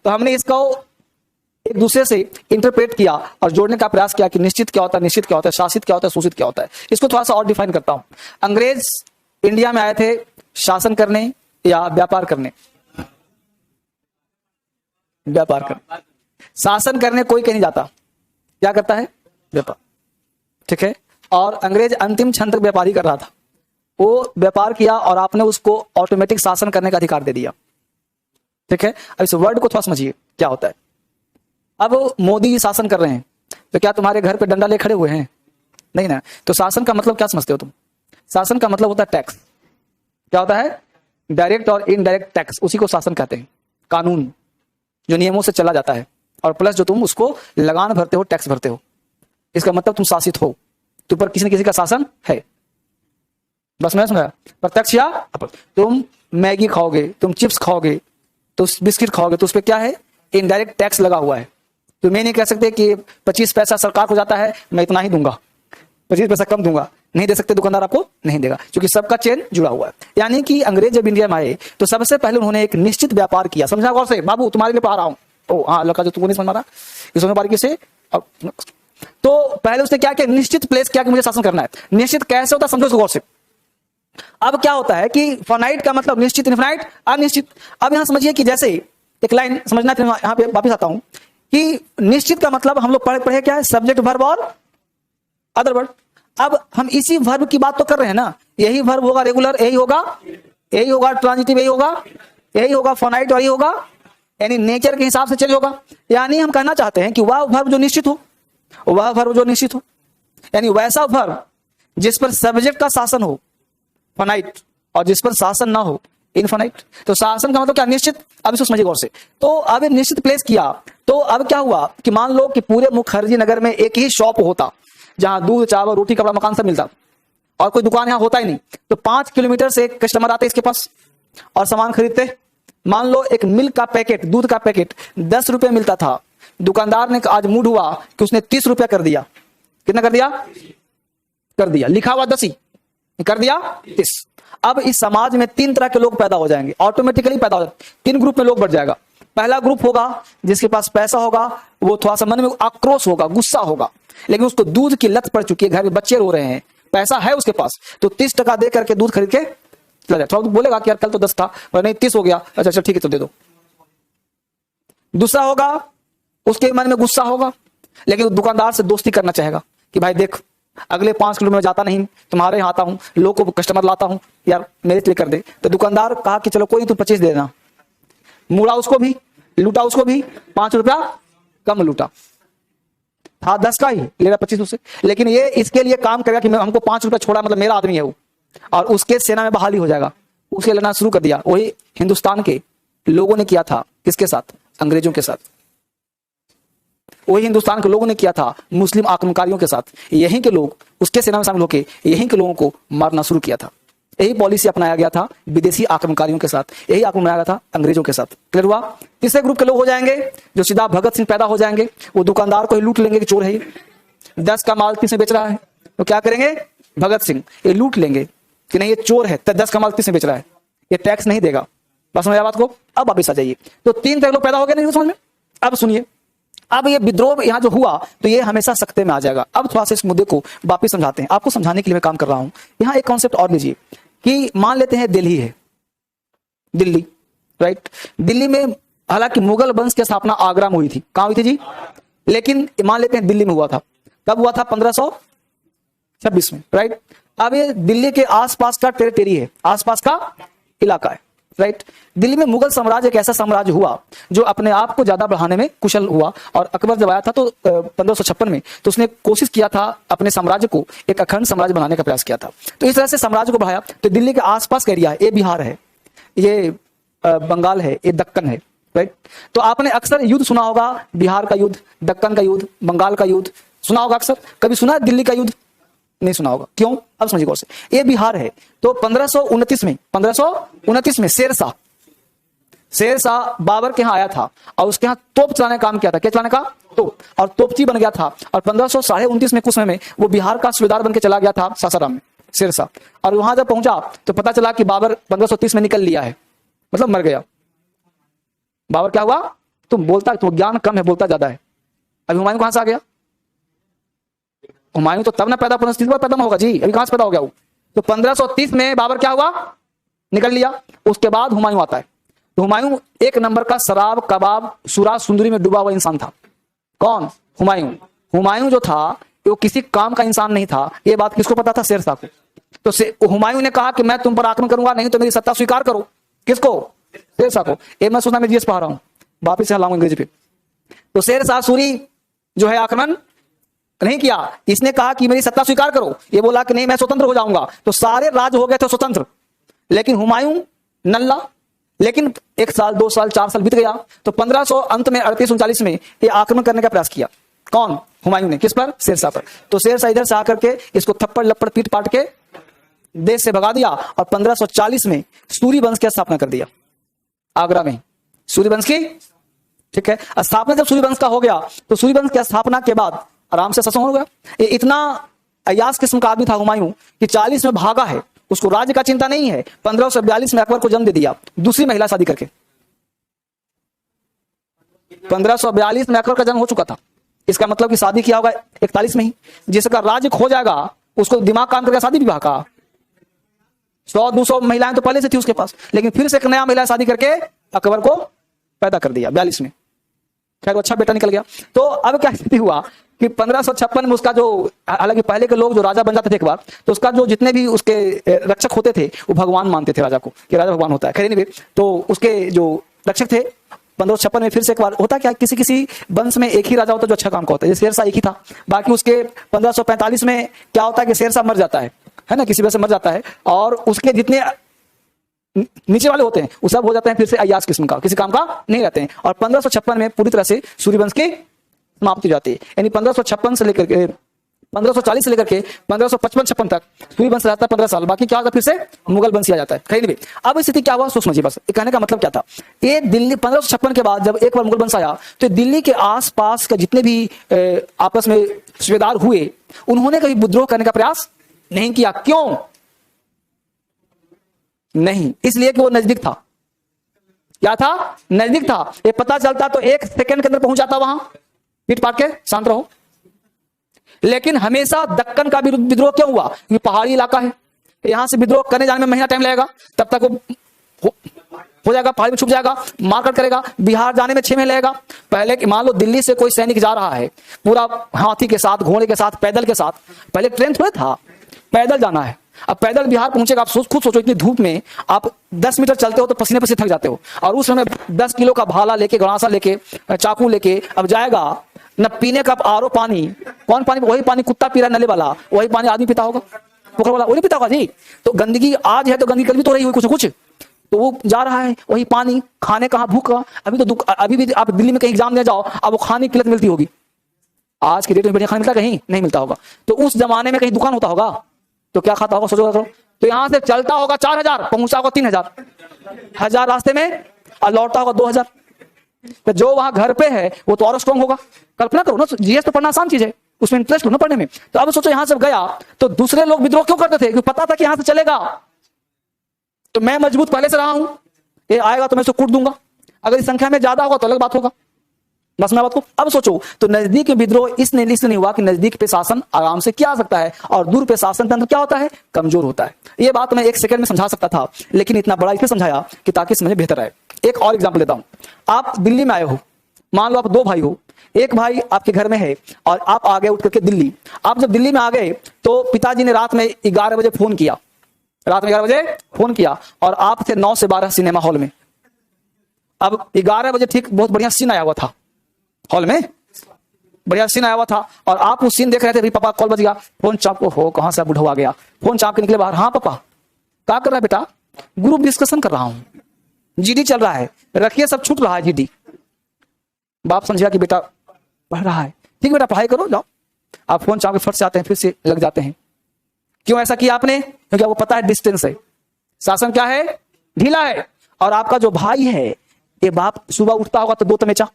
तो हमने इसको एक दूसरे से इंटरप्रेट किया और जोड़ने का प्रयास किया कि निश्चित क्या होता है, निश्चित क्या होता है, शासित क्या होता है, शोषित क्या होता है। इसको थोड़ा सा और डिफाइन करता हूं। अंग्रेज इंडिया में आए थे शासन करने या व्यापार करने? व्यापार करने। शासन करने कोई कहीं जाता, क्या करता है? व्यापार, ठीक है। और अंग्रेज अंतिम क्षण तक व्यापार ही कर रहा था, वो व्यापार किया और आपने उसको ऑटोमेटिक शासन करने का अधिकार दे दिया, ठीक है। अब इस वर्ड को थोड़ा समझिए क्या होता है। अब मोदी जी शासन कर रहे हैं, तो क्या तुम्हारे घर पे डंडा ले खड़े हुए हैं? नहीं ना। तो शासन का मतलब क्या समझते हो तुम? शासन का मतलब होता है टैक्स। क्या होता है? डायरेक्ट और इनडायरेक्ट टैक्स, उसी को शासन कहते हैं। कानून जो नियमों से चला जाता है, और प्लस जो तुम उसको लगान भरते हो, टैक्स भरते हो, इसका मतलब तुम शासित हो, तुम पर किसी न किसी का शासन है। बस मैं समझा, प्रत्यक्ष या अप्रत्यक्ष। तुम मैगी खाओगे, तुम चिप्स खाओगे, तो बिस्किट खाओगे, तो उस पर क्या है? इनडायरेक्ट टैक्स लगा हुआ है। तो मैं नहीं कह सकते कि 25 पैसा सरकार को जाता है, मैं इतना ही दूंगा, 25 पैसा कम दूंगा, नहीं दे सकते, दुकानदार आपको नहीं देगा, क्योंकि सबका चेन जुड़ा हुआ है। यानी कि अंग्रेज जब इंडिया में आए तो सबसे पहले उन्होंने एक निश्चित व्यापार किया। समझा गौर से बाबू, तुम्हारे लिए पढ़ा रहा हूं। ओ हाँ, लड़का जो तुमको नहीं समझ रहा, इसमें बारीकी से। तो पहले उसने क्या किया? निश्चित प्लेस किया कि मुझे शासन करना है। निश्चित कैसे होता है समझो गौर से। अब क्या होता है कि फाइनाइट का मतलब निश्चित, इनफाइनाइट अनिश्चित। अब यहां समझिए कि जैसे एक लाइन समझना, यहां पे वापस आता हूं कि निश्चित का मतलब हम लोग पढ़े क्या है? सब्जेक्ट वर्ब और अदर वर्ड। अब हम इसी वर्ब की बात तो कर रहे हैं ना, यही वर्ब होगा रेगुलर, यही होगा ट्रांजिटिव, यही होगा फोनाइट, और यही होगा, यानी नेचर के हिसाब से चेंज होगा। यानी हम कहना चाहते हैं कि वह वर्ब जो निश्चित हो, यानी वैसा वर्ब जिस पर सब्जेक्ट का शासन हो फोनाइट, और जिस पर शासन ना हो इनफाइनाइट। तो शासन का मतलब क्या? निश्चित। अब इसको समझिए गौर से। तो अब निश्चित प्लेस किया, तो अब क्या हुआ कि मान लो कि पूरे मुखर्जी नगर में एक ही शॉप होता जहां दूध, चावल, रोटी, कपड़ा, मकान सब मिलता, और कोई दुकान यहां होता ही नहीं। तो 5 किलोमीटर से एक कस्टमर आते इसके पास और सामान खरीदते। मान लो एक मिल्क का पैकेट, दूध का पैकेट 10 रुपए मिलता था, दुकानदार ने आज मूड हुआ कि उसने 30 रुपया कर दिया। कितना कर दिया? लिखा हुआ 10 ही कर दिया 30। अब इस समाज में 3 तरह के लोग पैदा हो जाएंगे, ऑटोमेटिकली पैदा हो जाएंगे। 3 ग्रुप में लोग बढ़ जाएगा। पहला ग्रुप होगा जिसके पास पैसा होगा, वो थोड़ा सा मन में आक्रोश होगा, गुस्सा होगा, लेकिन उसको दूध की लत पड़ चुकी है, घर में बच्चे रो रहे हैं, पैसा है उसके पास, तो 30 टका दे करके दूध खरीद के चला जाए। थोड़ा बोलेगा कि यार कल तो 10 था पर नहीं 30 हो गया, अच्छा ठीक है तो दे दो। दूसरा होगा, उसके मन में गुस्सा होगा, लेकिन दुकानदार से दोस्ती करना चाहेगा कि भाई देख अगले 5 किलोमीटर जाता नहीं, तुम्हारे यहाँ आता हूँ, लोगों को कस्टमर लाता हूँ, यार मेरे लिए कर दे। तो दुकानदार कहा कि चलो कोई तू 25 दे देना। मुड़ा उसको भी, लूटा उसको भी, 5 रुपया कम लूटा, हाँ 10 का ही ले रहा 25 उससे, लेकिन ये इसके लिए काम करेगा कि हमको 5 रुपया छोड़ा, मतलब मेरा आदमी है वो, और उसके सेना में बहाली हो जाएगा। उसके लेना शुरू कर दिया। वही हिंदुस्तान के लोगों ने किया था, किसके साथ? अंग्रेजों के साथ। वही हिंदुस्तान के लोगों ने किया था मुस्लिम आक्रमणकारियों के साथ। यहीं के लोग उसके सेना में शामिल होकर यहीं के लोगों को मारना शुरू किया था। यही पॉलिसी अपनाया गया था विदेशी आक्रमणकारियों के साथ, यही आक्रमण बनाया गया था अंग्रेजों के साथ। क्लियर हुआ? तीसरे ग्रुप के लोग हो जाएंगे जो सीधा भगत सिंह पैदा हो जाएंगे। वो दुकानदार को ही लूट लेंगे कि चोर है, 10 का माल 30 में बेच रहा है, तो क्या करेंगे? भगत सिंह ये लूट लेंगे कि नहीं ये चोर है, 10 का माल 30 में बेच रहा है, ये टैक्स नहीं देगा। बस समझ बात को? अब वापिस आ जाइए। तो 3 तरह लोग पैदा हो गए नहीं समझ में? अब सुनिए, अब ये विद्रोह यहां जो हुआ तो ये हमेशा सख्ते में आ जाएगा। अब थोड़ा सा इस मुद्दे को वापिस समझाते हैं, आपको समझाने के लिए मैं काम कर रहा हूं। यहां एक कॉन्सेप्ट और लीजिए कि मान लेते हैं दिल्ली है, दिल्ली, राइट। दिल्ली में हालांकि मुगल वंश की स्थापना आगरा में हुई थी। कहां हुई थी जी? लेकिन मान लेते हैं दिल्ली में हुआ था। कब हुआ था? 1526 में, राइट। अब ये दिल्ली के आसपास का टेरिटरी है, आसपास का इलाका है, राइट। दिल्ली में मुगल साम्राज्य एक ऐसा साम्राज्य हुआ जो अपने आप को ज्यादा बढ़ाने में कुशल हुआ, और अकबर जब आया था तो 1556 में, तो उसने कोशिश किया था अपने साम्राज्य को एक अखंड साम्राज्य बनाने का प्रयास किया था। तो इस तरह से साम्राज्य को बढ़ाया। तो दिल्ली के आसपास का एरिया है, ये बिहार है, ये बंगाल है, ये दक्कन है, राइट। तो आपने अक्सर युद्ध सुना होगा, बिहार का युद्ध, दक्कन का युद्ध, बंगाल का युद्ध सुना होगा अक्सर। कभी सुना है दिल्ली का युद्ध? नहीं सुना होगा। क्यों? अब समझिए गौर से। ये बिहार है। तो 1529 में शेरशाह बाबर के यहाँ आया था और उसके यहाँ तोप चलाने का काम किया था। क्या चलाने का? तोप। और तोपची बन गया था। और 1529 में कुछ समय में वो बिहार का सूबेदार बन के चला गया था सासाराम में, शेरशाह। और वहां जब पहुंचा तो पता चला कि बाबर 1530 में निकल लिया है, मतलब मर गया। बाबर क्या हुआ? तुम बोलता तो ज्ञान कम है, बोलता ज्यादा है। अभी हुमायूं कहां से आ गया? हुमायूं तो तब ना पैदा, 1530 में पैदा ना होगा जी, अभी कहां से पैदा हो गया वो? तो 1530 में बाबर क्या हुआ? निकल लिया। उसके बाद हुमायूं आता है। तो हुमायूं एक नंबर का शराब, कबाब, सुरा, सुंदरी में डूबा हुआ इंसान था। कौन? हुमायूं। हुमायूं जो था वो किसी काम का इंसान नहीं था। ये बात किसको पता था? शेरशाह को। तो हुमायूं ने कहा कि मैं तुम पर आक्रमण करूंगा, नहीं तो मेरी सत्ता स्वीकार करो। किसको? शेरशाह को। ये मैं सोचना मैं जीएस पढ़ा रहा हूं, वापिस लाऊंगा अंग्रेजी पे। तो शेरशाह सूरी जो है आक्रमण नहीं किया, इसने कहा कि मेरी सत्ता स्वीकार करो। ये बोला कि नहीं मैं स्वतंत्र हो जाऊंगा। तो सारे राज्य हो गए थे स्वतंत्र, लेकिन हुमायूं नल्ला। लेकिन 1 साल, 2 साल, 4 साल बीत गया। तो 1500 अंत में 38-39 में ये आक्रमण करने का प्रयास किया। कौन? हुमायूं ने। किस पर? शेरशाह पर। तो शेरशाह इधर से आकर के इसको थप्पड़ लप्पड़ पीट पाट के देश से भगा दिया और 1540 में सूरी वंश की स्थापना कर दिया आगरा में। सूरी वंश की, ठीक है। स्थापना जब सूरी वंश का हो गया तो सूरी वंश की स्थापना के बाद आराम से शासन हो गया। ये इतना अयास किस्म का आदमी था हुमायूं कि 40 में भागा है, उसको राज्य का चिंता नहीं है। 1542 में अकबर को जन्म दे दिया दूसरी महिला शादी करके। 1542 में अकबर का जन्म हो चुका था। इसका मतलब कि शादी किया होगा 41 में ही। जिसका राज्य खो जाएगा उसको दिमाग काम करके शादी विवाह का 100-200 महिलाएं तो पहले से थी उसके पास, लेकिन फिर से एक नया महिला शादी करके अकबर को पैदा कर दिया 42 में। खैर वो अच्छा बेटा निकल गया। तो अब क्या स्थिति हुआ कि 1556 में उसका जो, हालांकि पहले के लोग जो राजा बन जाते थे एक बार, तो उसका जो जितने भी उसके रक्षक होते थे वो भगवान मानते थे राजा को, कि राजा भगवान होता है। खैर नहीं, तो उसके जो रक्षक थे 1556 में फिर से एक बार होता क्या, किसी किसी वंश में एक ही राजा होता है जो अच्छा काम का होता है। जैसे शेरशाह एक ही था, बाकी उसके 1545 में क्या होता है कि शेरशाह मर जाता है ना, किसी वजह से मर जाता है, और उसके जितने नीचे वाले होते हैं वो सब हो जाते हैं फिर से अय्याश किस्म का, किसी काम का नहीं रहते हैं। और 1556 में पूरी तरह से सूर्यवंश की समाप्ति हो जाती है। यानी 1556 से लेकर के 1540 से लेकर के 1555-56 तक सूर्यवंश रहता है 15 साल, बाकी क्या होता है फिर से मुगल वंश आ जाता है। कहीं नहीं। अब स्थिति क्या हुआ सोच समझिए बस, कहने का मतलब क्या था, ये दिल्ली 1556 के बाद जब एक बार मुगल वंश आया तो दिल्ली के आसपास के जितने भी आपस में सूबेदार हुए, उन्होंने कभी विद्रोह करने का प्रयास नहीं किया। क्यों नहीं? इसलिए कि वो नजदीक था। क्या था? नजदीक था। ये पता चलता तो एक सेकंड के अंदर पहुंच जाता वहां, पीट पाट के शांत रहो। लेकिन हमेशा दक्कन का विद्रोह क्यों हुआ? क्योंकि पहाड़ी इलाका है, यहां से विद्रोह करने जाने में महीना टाइम लगेगा, तब तक वो हो जाएगा, पहाड़ी में छुप जाएगा, मारकाट करेगा। बिहार जाने में 6 महीने लगेगा। पहले मान लो दिल्ली से कोई सैनिक जा रहा है पूरा हाथी के साथ, घोड़े के साथ, पैदल के साथ, पहले ट्रेन थोड़ा था, पैदल जाना है। अब पैदल बिहार पहुंचेगा, आप खुद सोचो इतनी धूप में आप 10 मीटर चलते हो तो पसीने पसीने थक जाते हो, और उस समय 10 किलो का भाला लेके, गड़ासा लेके, चाकू लेके अब जाएगा। न पीने का आरो पानी, कौन पानी? वही पानी कुत्ता पी रहा है नले वाला, वही पानी आदमी पीता होगा, पोखर वाला वो नहीं पीता होगा जी। तो गंदगी आज है तो गंदगी कल भी तो रही हुई कुछ कुछ, तो वो जा रहा है वही पानी, खाने कहाँ, भूख का। अभी भी आप दिल्ली में कहीं एग्जाम दे जाओ, अब वो खाने की किल्लत मिलती होगी। आज के डेट में बढ़िया खाना मिलता कहीं नहीं मिलता होगा। तो उस जमाने में कहीं दुकान होता होगा तो क्या खाता होगा, सोचो करो। तो यहां से चलता होगा 4000, पहुंचा होगा 3000, 1000 रास्ते में, और लौटता होगा 2000। तो जो वहां घर पे है वो तो और स्ट्रॉन्ग होगा। कल्पना करो ना, जीएस तो पढ़ना आसान चीज है, उसमें इंटरेस्ट हो ना पढ़ने में। तो अब सोचो यहां से गया तो दूसरे लोग विद्रोह क्यों करते थे? क्योंकि पता था कि यहां से चलेगा तो मैं मजबूत पहले से रहा हूं, ये आएगा तो मैं इसको कूट दूंगा। अगर इस संख्या में ज्यादा होगा तो अलग बात होगा। बस मैं बात को अब सोचो, तो नजदीक में विद्रोह इसलिए नहीं हुआ कि नजदीक पे शासन आराम से किया जा सकता है, और दूर पे शासन तंत्र क्या होता है? कमजोर होता है। ये बात मैं 1 सेकंड में समझा सकता था, लेकिन इतना बड़ा इसलिए समझाया कि ताकि समझे बेहतर है। एक और एग्जांपल लेता हूं। आप दिल्ली में आए हो, मान लो आप 2 भाई हो, एक भाई आपके घर में है और आप आ गए उठ करके दिल्ली। आप जब दिल्ली में आ गए तो पिताजी ने रात में 11 बजे फोन किया, रात में 11 बजे फोन किया, और आप थे 9 से 12 सिनेमा हॉल में। अब 11 बजे ठीक बहुत बढ़िया सीन आया हुआ था, हॉल में बढ़िया सीन आया हुआ था, और आप उस सीन देख रहे थे। पापा कॉल बज गया, फोन चाप को, हो कहां से बुढ़ा आ गया, फोन चाप के निकले बाहर। हाँ पापा क्या कर रहा है बेटा? ग्रुप डिस्कशन कर रहा हूं, जीडी चल रहा है, रखिए सब छूट रहा है जीडी। बाप समझा कि बेटा पढ़ रहा है, ठीक बेटा पढ़ाई करो, जाओ। आप फोन चाप के फट से आते हैं, फिर से लग जाते हैं। क्यों ऐसा किया आपने? क्योंकि आपको पता है डिस्टेंस है, शासन क्या है? ढीला है। और आपका जो भाई है, ये बाप सुबह उठता होगा तो 2 तमेचा,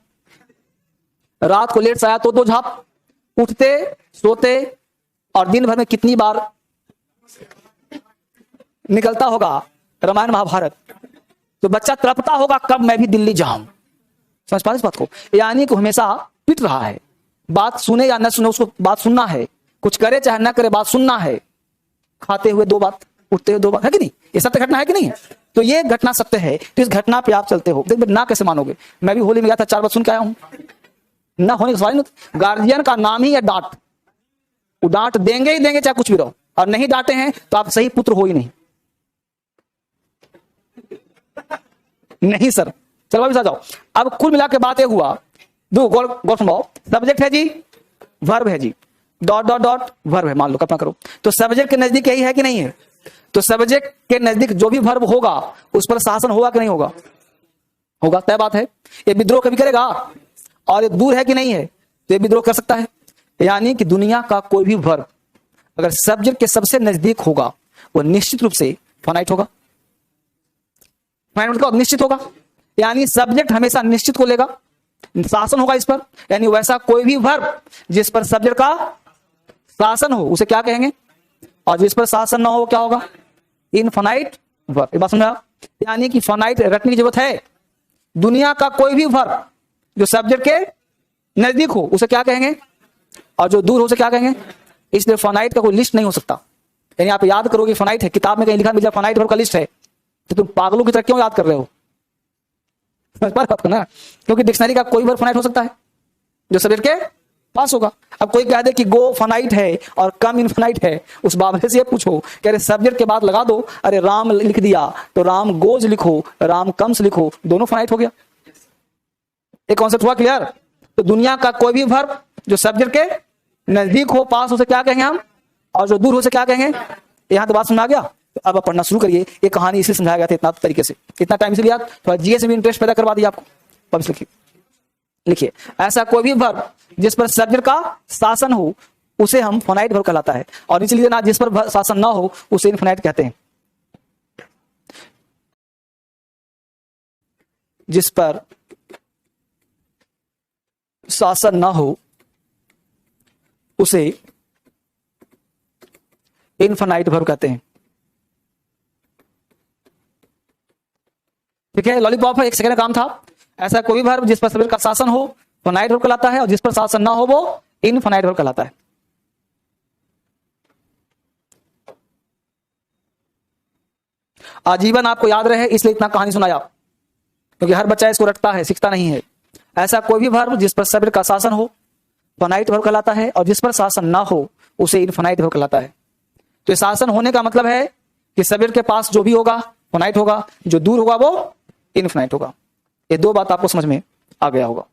रात को लेट से आया तो 2 झाप, उठते सोते और दिन भर में कितनी बार निकलता होगा रामायण महाभारत। तो बच्चा तड़पता होगा कब मैं भी दिल्ली जाऊं। समझ पा इस बात को? यानी कि हमेशा पिट रहा है, बात सुने या न सुने उसको बात सुनना है, कुछ करे चाहे न करे बात सुनना है। खाते हुए 2 बात, उठते हुए 2 बात, है कि नहीं? ये सत्य घटना है कि नहीं है? तो ये घटना सत्य है, तो इस घटना पे आप चलते हो। देख ना कैसे मानोगे, मैं भी होली में गया था, 4 बात सुन के आया हूं। ना होने का सवाल नहीं। गार्जियन का नाम ही है डांट, वो डांट देंगे ही देंगे चाहे कुछ भी रहो, और नहीं डांटे हैं तो आप सही पुत्र हो ही नहीं। नहीं सर, चलो वापस आ जाओ। अब कुल मिला के बात ये हुआ, दो गौर सुनाओ। सब्जेक्ट है जी, वर्ब है जी, डॉट डॉट डॉट वर्ब है, मान लो कल्पना करो। तो सब्जेक्ट के नजदीक यही है कि नहीं है? तो सब्जेक्ट के नजदीक जो भी वर्ब होगा उस पर शासन होगा कि नहीं होगा? होगा, तय बात है। ये विद्रोह कभी करेगा, और ये दूर है कि नहीं है तो ये विद्रोह कर सकता है। यानी कि दुनिया का कोई भी वर्ब अगर सब्जेक्ट के सबसे नजदीक होगा वो निश्चित रूप से फाइनाइट होगा। फाइनाइट मतलब निश्चित होगा, यानी सब्जेक्ट हमेशा निश्चित को लेगा, शासन होगा इस पर। यानी वैसा कोई भी वर्ब जिस पर सब्जेक्ट का शासन हो उसे क्या कहेंगे, और जिस पर शासन ना हो क्या होगा? Infinite verb. ये बात समझा? यानी कि फाइनाइट रटने की जरूरत है। दुनिया का कोई भी वर्ब जो सब्जेक्ट के नजदीक हो उसे क्या कहेंगे, और जो दूर हो उसे क्या कहेंगे। इसलिए फाइनाइट का कोई लिस्ट नहीं हो सकता। यानी आप याद करोगे फाइनाइट है, किताब में कहीं लिखा मिल जाए फाइनाइट वर्ब का लिस्ट है, तो तुम पागलों की तरह क्यों याद कर रहे हो? समझ पा रहे हो आपको ना, क्योंकि डिक्शनरी का कोई वर्ब फाइनाइट हो सकता है जो सब्जेक्ट के पास होगा। अब कोई कह दे कि गो फाइनाइट है और कम इनफाइनाइट है, उस बाबरे से ये पूछो कि अरे सब्जेक्ट के बाद लगा दो, अरे राम लिख दिया तो राम गोज लिखो, राम कम्स लिखो, दोनों फाइनाइट हो गया। एक कॉन्सेप्ट हुआ क्लियर? तो दुनिया का कोई भी वर्ब जो सब्जेक्ट के नजदीक हो, पास हो, उसे क्या कहेंगे हम, और जो दूर हो से क्या कहेंगे। यहां तो बात समझ आ गया। तो अब आप पढ़ना शुरू करिए। ये कहानी इसलिए समझाया गया था इतना तरीके से, इतना टाइम इसलिए याद, थोड़ा जीएस में भी इंटरेस्ट पैदा करवा दिया आपको। अब लिखिए, लिखिए, ऐसा कोई भी वर्ब जिस पर सब्जेक्ट का शासन हो उसे हम फोनाइट वर्ब कहलाता है, और इसलिए ना जिस पर शासन ना हो उसे इनफिनाइट कहते हैं। जिस पर शासन ना हो उसे इनफिनाइट वर्ब कहते हैं। ठीक है, लॉलीपॉप है, एक सेकंड का काम था। ऐसा कोई भी वर्ब जिस पर सब्जेक्ट का शासन हो फाइनाइट वर्ब कहलाता है, और जिस पर शासन ना हो वो इनफिनाइट वर्ब कहलाता है। आजीवन आपको याद रहे इसलिए इतना कहानी सुनाया, क्योंकि हर बच्चा इसको रटता है, सीखता नहीं है। ऐसा कोई भी वर्ब जिस पर सब्जेक्ट का शासन हो फाइनाइट वर्ब कहलाता है, और जिस पर शासन ना हो उसे इनफिनाइट वर्ब कहलाता है। तो शासन होने का मतलब है कि सब्जेक्ट के पास जो भी होगा फाइनाइट होगा, जो दूर होगा वो इनफिनाइट होगा। ये दो बात आपको समझ में आ गया होगा।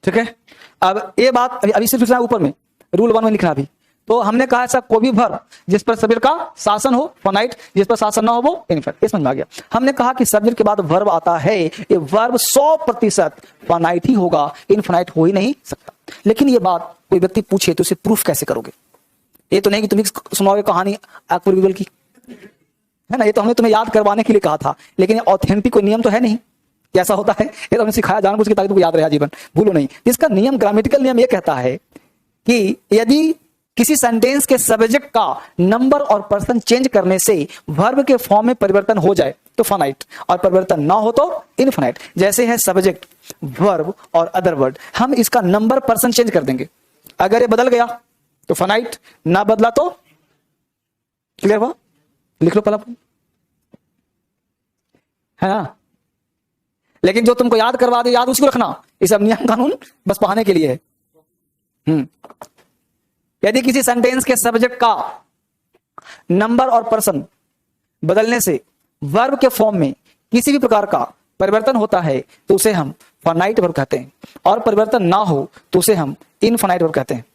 ठीक है, अब ये बात अभी सिर्फ लिखना है ऊपर में, रूल 1 में लिखना अभी। तो हमने कहा ऐसा कोई भी वर्ब जिस पर सब्जेक्ट का शासन हो फाइनाइट, जिस पर शासन ना हो वो इनफिनाइट। ये समझ में आ गया। हमने कहा कि सब्जेक्ट के बाद वर्ब आता है, ये वर्ब 100% फाइनाइट ही होगा, इनफिनाइट हो ही नहीं सकता। लेकिन ये बात कोई व्यक्ति पूछे तो इसे प्रूफ कैसे करोगे? ये तो नहीं कि तुम सुनाओगे कहानी अकबर बीरबल की, है ना, ये तो हमने तुम्हें याद करवाने के लिए कहा था, लेकिन ऑथेंटिक कोई नियम तो है नहीं कैसा होता है। ये तो हमने सिखाया जानबूझ के ताकि तुमको याद रहे जीवन, भूलो नहीं। इसका नियम, ग्रामेटिकल नियम ये कहता है कि यदि किसी सेंटेंस के सब्जेक्ट का नंबर और पर्सन चेंज करने से वर्ब के फॉर्म में परिवर्तन हो जाए तो फाइनाइट, और परिवर्तन ना हो तो इनफिनाइट। जैसे है सब्जेक्ट, वर्ब और अदर वर्ड, हम इसका नंबर पर्सन चेंज कर देंगे। अगर ये बदल गया तो फाइनाइट, ना बदला तो क्लियर हुआ? लिख लो पहला, है ना। लेकिन जो तुमको याद करवा दे, याद उसी को रखना। ये सब नियम कानून बस पढ़ाने के लिए है। यदि किसी सेंटेंस के सब्जेक्ट का नंबर और पर्सन बदलने से वर्ब के फॉर्म में किसी भी प्रकार का परिवर्तन होता है तो उसे हम फाइनाइट वर्ब कहते हैं, और परिवर्तन ना हो तो उसे हम इनफाइनाइट वर्ब कहते हैं।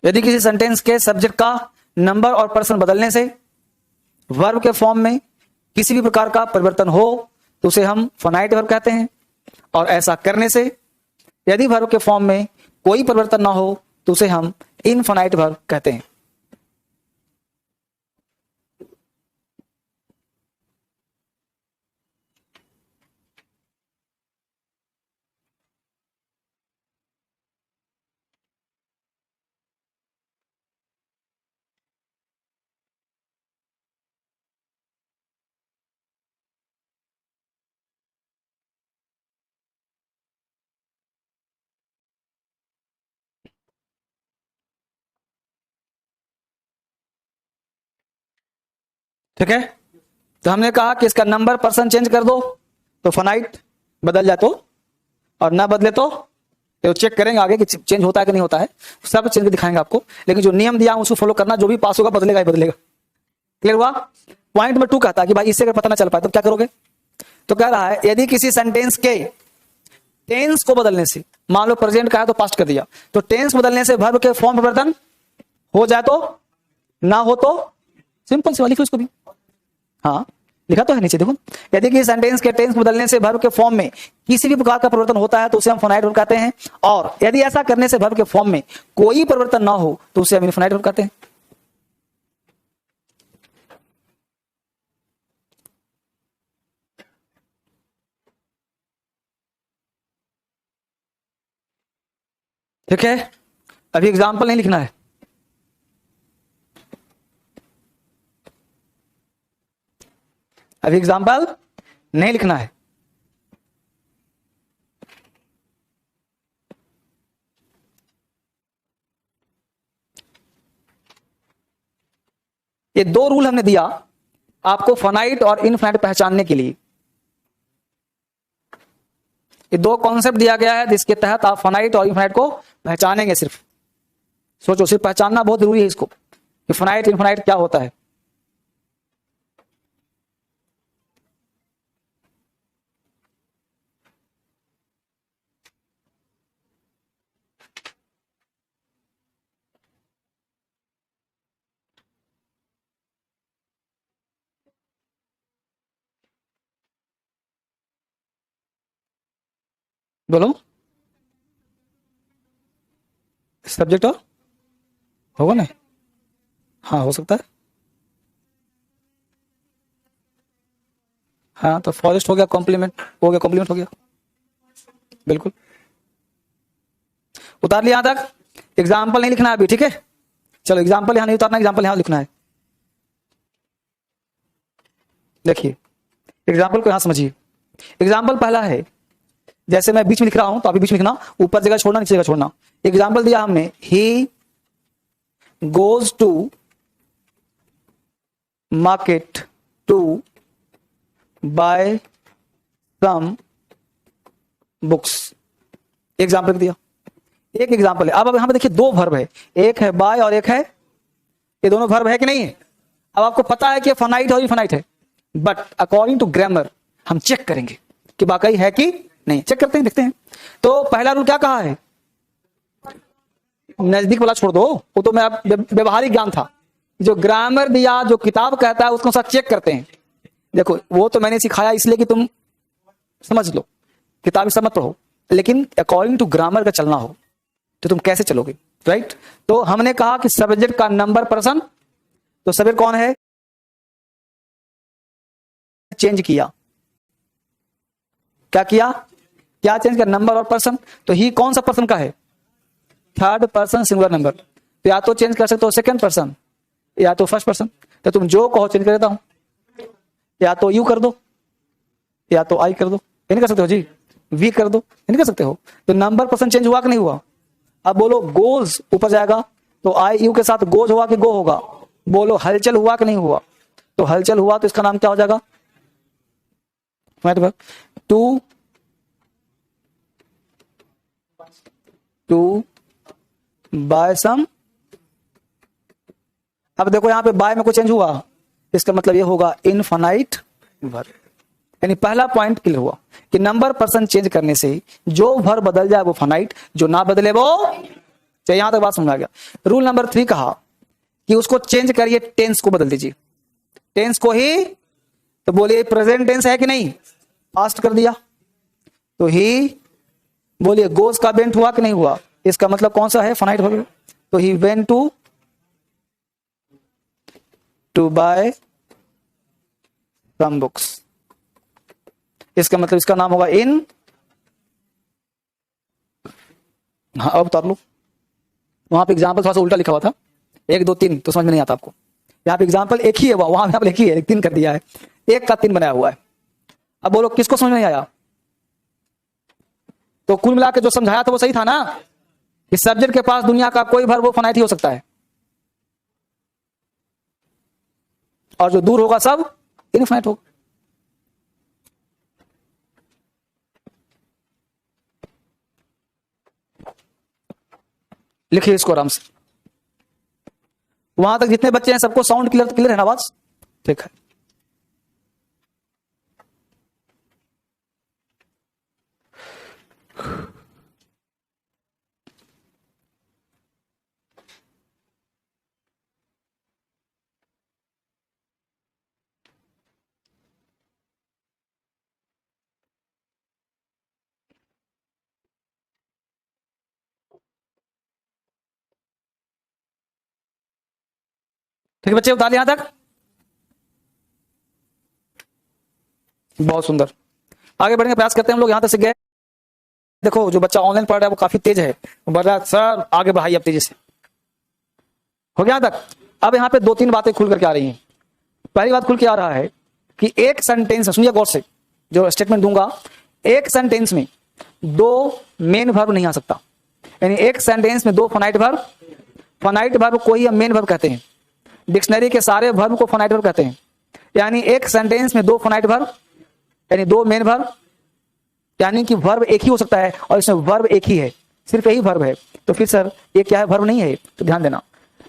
यदि किसी सेंटेंस के सब्जेक्ट का नंबर और पर्सन बदलने से वर्ब के फॉर्म में किसी भी प्रकार का परिवर्तन हो तो उसे हम फाइनाइट वर्ब कहते हैं, और ऐसा करने से यदि वर्ब के फॉर्म में कोई परिवर्तन ना हो तो उसे हम इनफाइनाइट वर्ब कहते हैं। ठीक है, तो हमने कहा कि इसका नंबर पर्सन चेंज कर दो तो फाइनाइट, बदल जाए तो, और ना बदले तो चेक करेंगे आगे कि चेंज होता है कि नहीं होता है, सब चेंज दिखाएंगे आपको। लेकिन जो नियम दिया उसको फॉलो करना, जो भी पास होगा बदलेगा ही बदलेगा। क्लियर हुआ? पॉइंट नंबर 2 कहता है कि भाई इससे अगर पता ना चल पाए तो क्या करोगे? तो कह रहा है यदि किसी सेंटेंस के टेंस को बदलने से, मान लो प्रेजेंट का है तो पास्ट कर दिया, तो टेंस बदलने से वर्ब के फॉर्म परिवर्तन हो जाए तो, ना हो तो, सिंपल सी लिख लो इसको भी। हाँ लिखा तो है नीचे देखो, यदि किसी सेंटेंस के टेंस बदलने से वर्ब के फॉर्म में किसी भी प्रकार का परिवर्तन होता है तो उसे हम फाइनाइट वर्ब कहते हैं, और यदि ऐसा करने से वर्ब के फॉर्म में कोई परिवर्तन ना हो तो उसे हम इनफाइनाइट वर्ब कहते हैं। ठीक है, अभी एग्जाम्पल नहीं लिखना है। अभी एग्जाम्पल नहीं लिखना है। ये दो रूल हमने दिया आपको फाइनाइट और इनफाइनाइट पहचानने के लिए। ये दो कॉन्सेप्ट दिया गया है जिसके तहत आप फाइनाइट और इनफाइनाइट को पहचानेंगे। सिर्फ सोचो, सिर्फ पहचानना बहुत जरूरी है इसको कि फाइनाइट इनफाइनाइट क्या होता है। बोलो, सब्जेक्ट होगा ना? हाँ, हो सकता है। हाँ, तो फॉरेस्ट हो गया, कॉम्प्लीमेंट हो गया, कॉम्प्लीमेंट हो गया, बिल्कुल। उतार लिया यहां तक? एग्जाम्पल नहीं लिखना है अभी, ठीक है? चलो, एग्जाम्पल यहां नहीं उतारना, एग्जाम्पल यहां लिखना है। देखिए, एग्जाम्पल को यहां समझिए। एग्जाम्पल पहला है, जैसे मैं बीच में लिख रहा हूं तो अभी बीच में लिखना, ऊपर जगह छोड़ना, नीचे जगह छोड़ना। एग्जाम्पल दिया हमने, he goes to market to buy some books. Example दिया, एक एग्जाम्पल है। अब यहां पे देखिए दो वर्ब है, एक है बाय और एक है, ये दोनों वर्ब है कि नहीं है? अब आपको पता है कि फाइनाइट और इनफाइनाइट है, बट अकॉर्डिंग टू ग्रामर हम चेक करेंगे कि वाकई है कि नहीं। चेक करते हैं, देखते हैं। तो पहला रूल क्या कहा है? नजदीक वाला छोड़ दो, वो तो मेरा व्यवहारिक ज्ञान था। जो ग्रामर दिया, जो किताब कहता है, उसको साथ चेक करते हैं। देखो, वो तो मैंने सिखाया इसलिए कि तुम समझ लो, किताब सब मत पढ़ो, लेकिन अकॉर्डिंग टू ग्रामर का चलना हो तो तुम कैसे चलोगे, राइट? तो हमने कहा कि सब्जेक्ट का नंबर पर्सन, तो सब्जेक्ट कौन है? चेंज किया, क्या किया? क्या चेंज किया? नंबर और पर्सन। तो ही कौन सा पर्सन का है? Third person singular number. तो या तो चेंज कर सकते हो सेकंड पर्सन, या तो फर्स्ट पर्सन। तो तुम जो कहो चेंज कर देता हूं, या तो यू कर दो, या तो आई कर दो। ये नहीं कर सकते हो जी, वी कर दो, ये नहीं कर सकते हो। तो नंबर पर्सन चेंज हुआ कि नहीं हुआ? अब बोलो, गोज ऊपर जाएगा तो आई यू के साथ गोज हुआ कि गो होगा? बोलो, हलचल हुआ कि नहीं हुआ? तो हलचल हुआ, तो इसका नाम क्या हो जाएगा? टू टू बाय सम। अब देखो यहां पे बाय में कोई चेंज हुआ, इसका मतलब ये होगा इनफाइनाइट वर्ब। यानी पहला पॉइंट क्लियर हुआ कि नंबर पर्सन चेंज करने से जो वर्ब बदल जाए वो फाइनाइट, जो ना बदले वो। तो यहां तक बात समझ आ गया। रूल नंबर 3 कहा कि उसको चेंज करिए, टेंस को बदल दीजिए। टेंस को ही, तो बोलिए प्रेजेंट टेंस है कि नहीं? पास्ट कर दिया। तो ही, बोलिए गोज का वेंट हुआ कि नहीं हुआ? इसका मतलब कौन सा है? फाइनाइट हो गया। तो he went to buy some books, इसका मतलब इसका नाम होगा इन। हाँ, अब उतार लो। वहां पे एग्जाम्पल थोड़ा सा उल्टा लिखा हुआ था, 1 2 3, तो समझ में नहीं आता आपको। यहाँ पे एग्जाम्पल एक ही है, वहां पे एक ही है, 3 कर दिया है, 1 का 3 बनाया हुआ है। अब बोलो, किसको समझ में नहीं आया? तो कुल मिला के जो समझाया था वो सही था ना? इस सब्जेक्ट के पास दुनिया का कोई वर्ब वो फाइनाइट ही हो सकता है, और जो दूर होगा सब इनफाइनाइट होगा। लिखिए इसको आराम से। वहां तक जितने बच्चे हैं सबको साउंड क्लियर है ना? आवाज ठीक है। ठीक है बच्चे, उतार यहां तक? बहुत सुंदर। आगे बढ़ने का प्रयास करते हैं हम लोग। यहां तक सीख गए। देखो जो बच्चा ऑनलाइन पढ़ रहा है वो काफी तेज है, वो बोल रहा है सर आगे बढ़ाइए अब तेजी से। हो गया तक? अब यहाँ पे 2-3 बातें खुल करके आ रही हैं। पहली बात खुल के आ रहा है कि एक सेंटेंस, सुनिए गौर से जो स्टेटमेंट दूंगा, एक सेंटेंस में 2 मेन वर्ब नहीं आ सकता। यानी एक सेंटेंस में 2 फाइनाइट वर्ब, फाइनाइट वर्ब को ही हम मेन वर्ब कहते हैं। डिक्शनरी के सारे वर्ब को फाइनाइट वर्ब कहते हैं। यानी एक सेंटेंस में 2 फाइनाइट वर्ब, यानी 2 मेन वर्ब, यानी कि वर्ब एक ही हो सकता है और इसमें वर्ब एक ही है, सिर्फ यही वर्ब है। तो फिर सर ये क्या है, वर्ब नहीं है? तो ध्यान देना,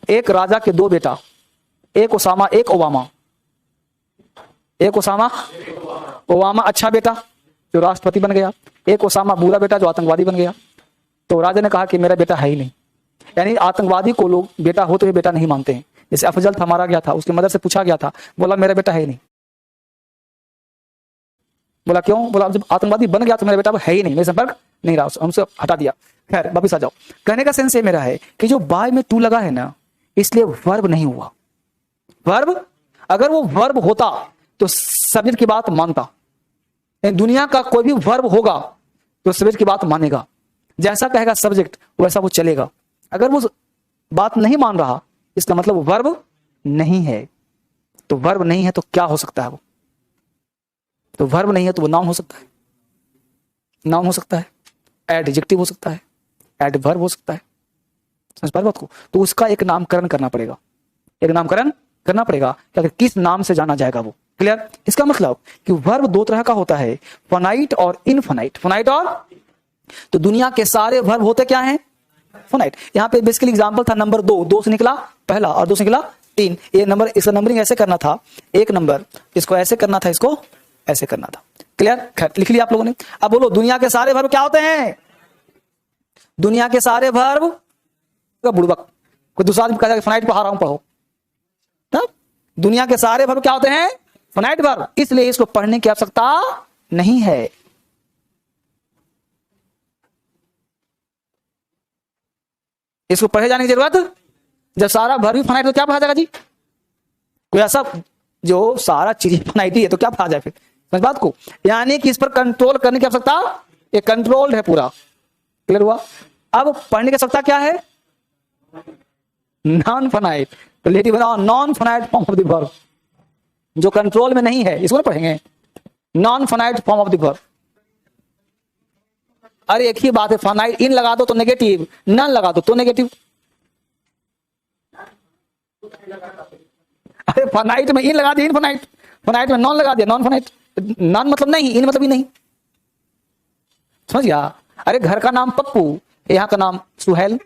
एक राजा के 2 बेटा, एक ओसामा एक ओबामा। एक ओसामा, ओबामा अच्छा बेटा जो राष्ट्रपति बन गया, एक ओसामा बुरा बेटा जो आतंकवादी बन गया। तो राजा ने कहा कि मेरा बेटा है ही नहीं। यानी आतंकवादी को लोग बेटा हो तो ये बेटा नहीं मानते हैं। जैसे अफजल था, मारा गया था, उसकी मदर से पूछा गया था, बोला मेरा बेटा है ही नहीं। बोला क्यों? बोला जब आतंकवादी बन गया तो मेरा बेटा है ही नहीं, मेरे संपर्क नहीं रहा, हमसे हटा दिया। खैर वापिस आ जाओ। कहने का सेंस ये मेरा है कि जो बाय में टू लगा है ना, इसलिए वर्ब नहीं हुआ। वर्ब, अगर वो वर्ब होता तो सब्जेक्ट की बात मानता। दुनिया का कोई भी वर्ब होगा तो सब्जेक्ट की बात मानेगा, जैसा कहेगा सब्जेक्ट वैसा वो चलेगा। अगर वो बात नहीं मान रहा इसका मतलब वर्ब नहीं है। तो वर्ब नहीं है तो क्या हो सकता है वो? तो वर्ब नहीं है तो वो नाउन हो सकता है, नाउन हो सकता है, एडजेक्टिव हो सकता है, एडवर्ब हो सकता है। समझ पा रहे बात को? तो उसका एक नामकरण करना पड़ेगा, एक नामकरण करना पड़ेगा कि अगर किस नाम से जाना जाएगा वो। क्लियर? इसका मतलब कि वर्ब 2 तरह का होता है, फाइनाइट और इनफाइनाइट। फाइनाइट और, तो दुनिया के सारे वर्ब होते क्या हैं? फाइनाइट। यहाँ पे बेसिकली एग्जांपल था नंबर 2 से निकला पहला और 2 से निकला 3। ये नंबर, इसका नंबरिंग ऐसे करना था, 1 नंबर, इसको ऐसे करना था, इसको ऐसे करना था। क्लियर? खैर लिख लिया आप लोगों ने। अब बोलो दुनिया के सारे वर्ब क्या होते हैं? दुनिया के सारे वर्ब, बुड़बक कोई दूसरा आदमी कहेगा फाइनाइट पढ़ा रहा हूं, पढ़ो। तब दुनिया के सारे वर्ब क्या होते हैं? Finite verb. इसलिए इसको पढ़ने की आवश्यकता नहीं है। इसको पढ़े जाने की जरूरत, जब सारा वर्ब ही फाइनाइट तो क्या पढ़ा जाएगा जी? कोई ऐसा जो सारा चीज फाइनाइट ही है तो क्या पढ़ा जाए फिर? समझ बात को? यानी कि इस पर कंट्रोल करने की आवश्यकता, ये कंट्रोल्ड है पूरा। क्लियर हुआ? अब पढ़ने की आवश्यकता क्या है? Non finite. तो लेटिव बनाओ, non finite form of the verb, जो कंट्रोल में नहीं है, इसको ना पढ़ेंगे। Non finite form of the verb. अरे एक ही बात है, फाइनाइट इन लगा दो तो नेगेटिव, नन लगा दो तो नेगेटिव। अरे फाइनाइट में इन लगा दिया इनफाइनाइट, फाइनाइट में नॉन लगा दिया नॉन फाइनाइट। नॉन मतलब नहीं, इन मतलब ही नहीं। समझ गया? अरे घर का नाम पप्पू, यहां का नाम सुहेल,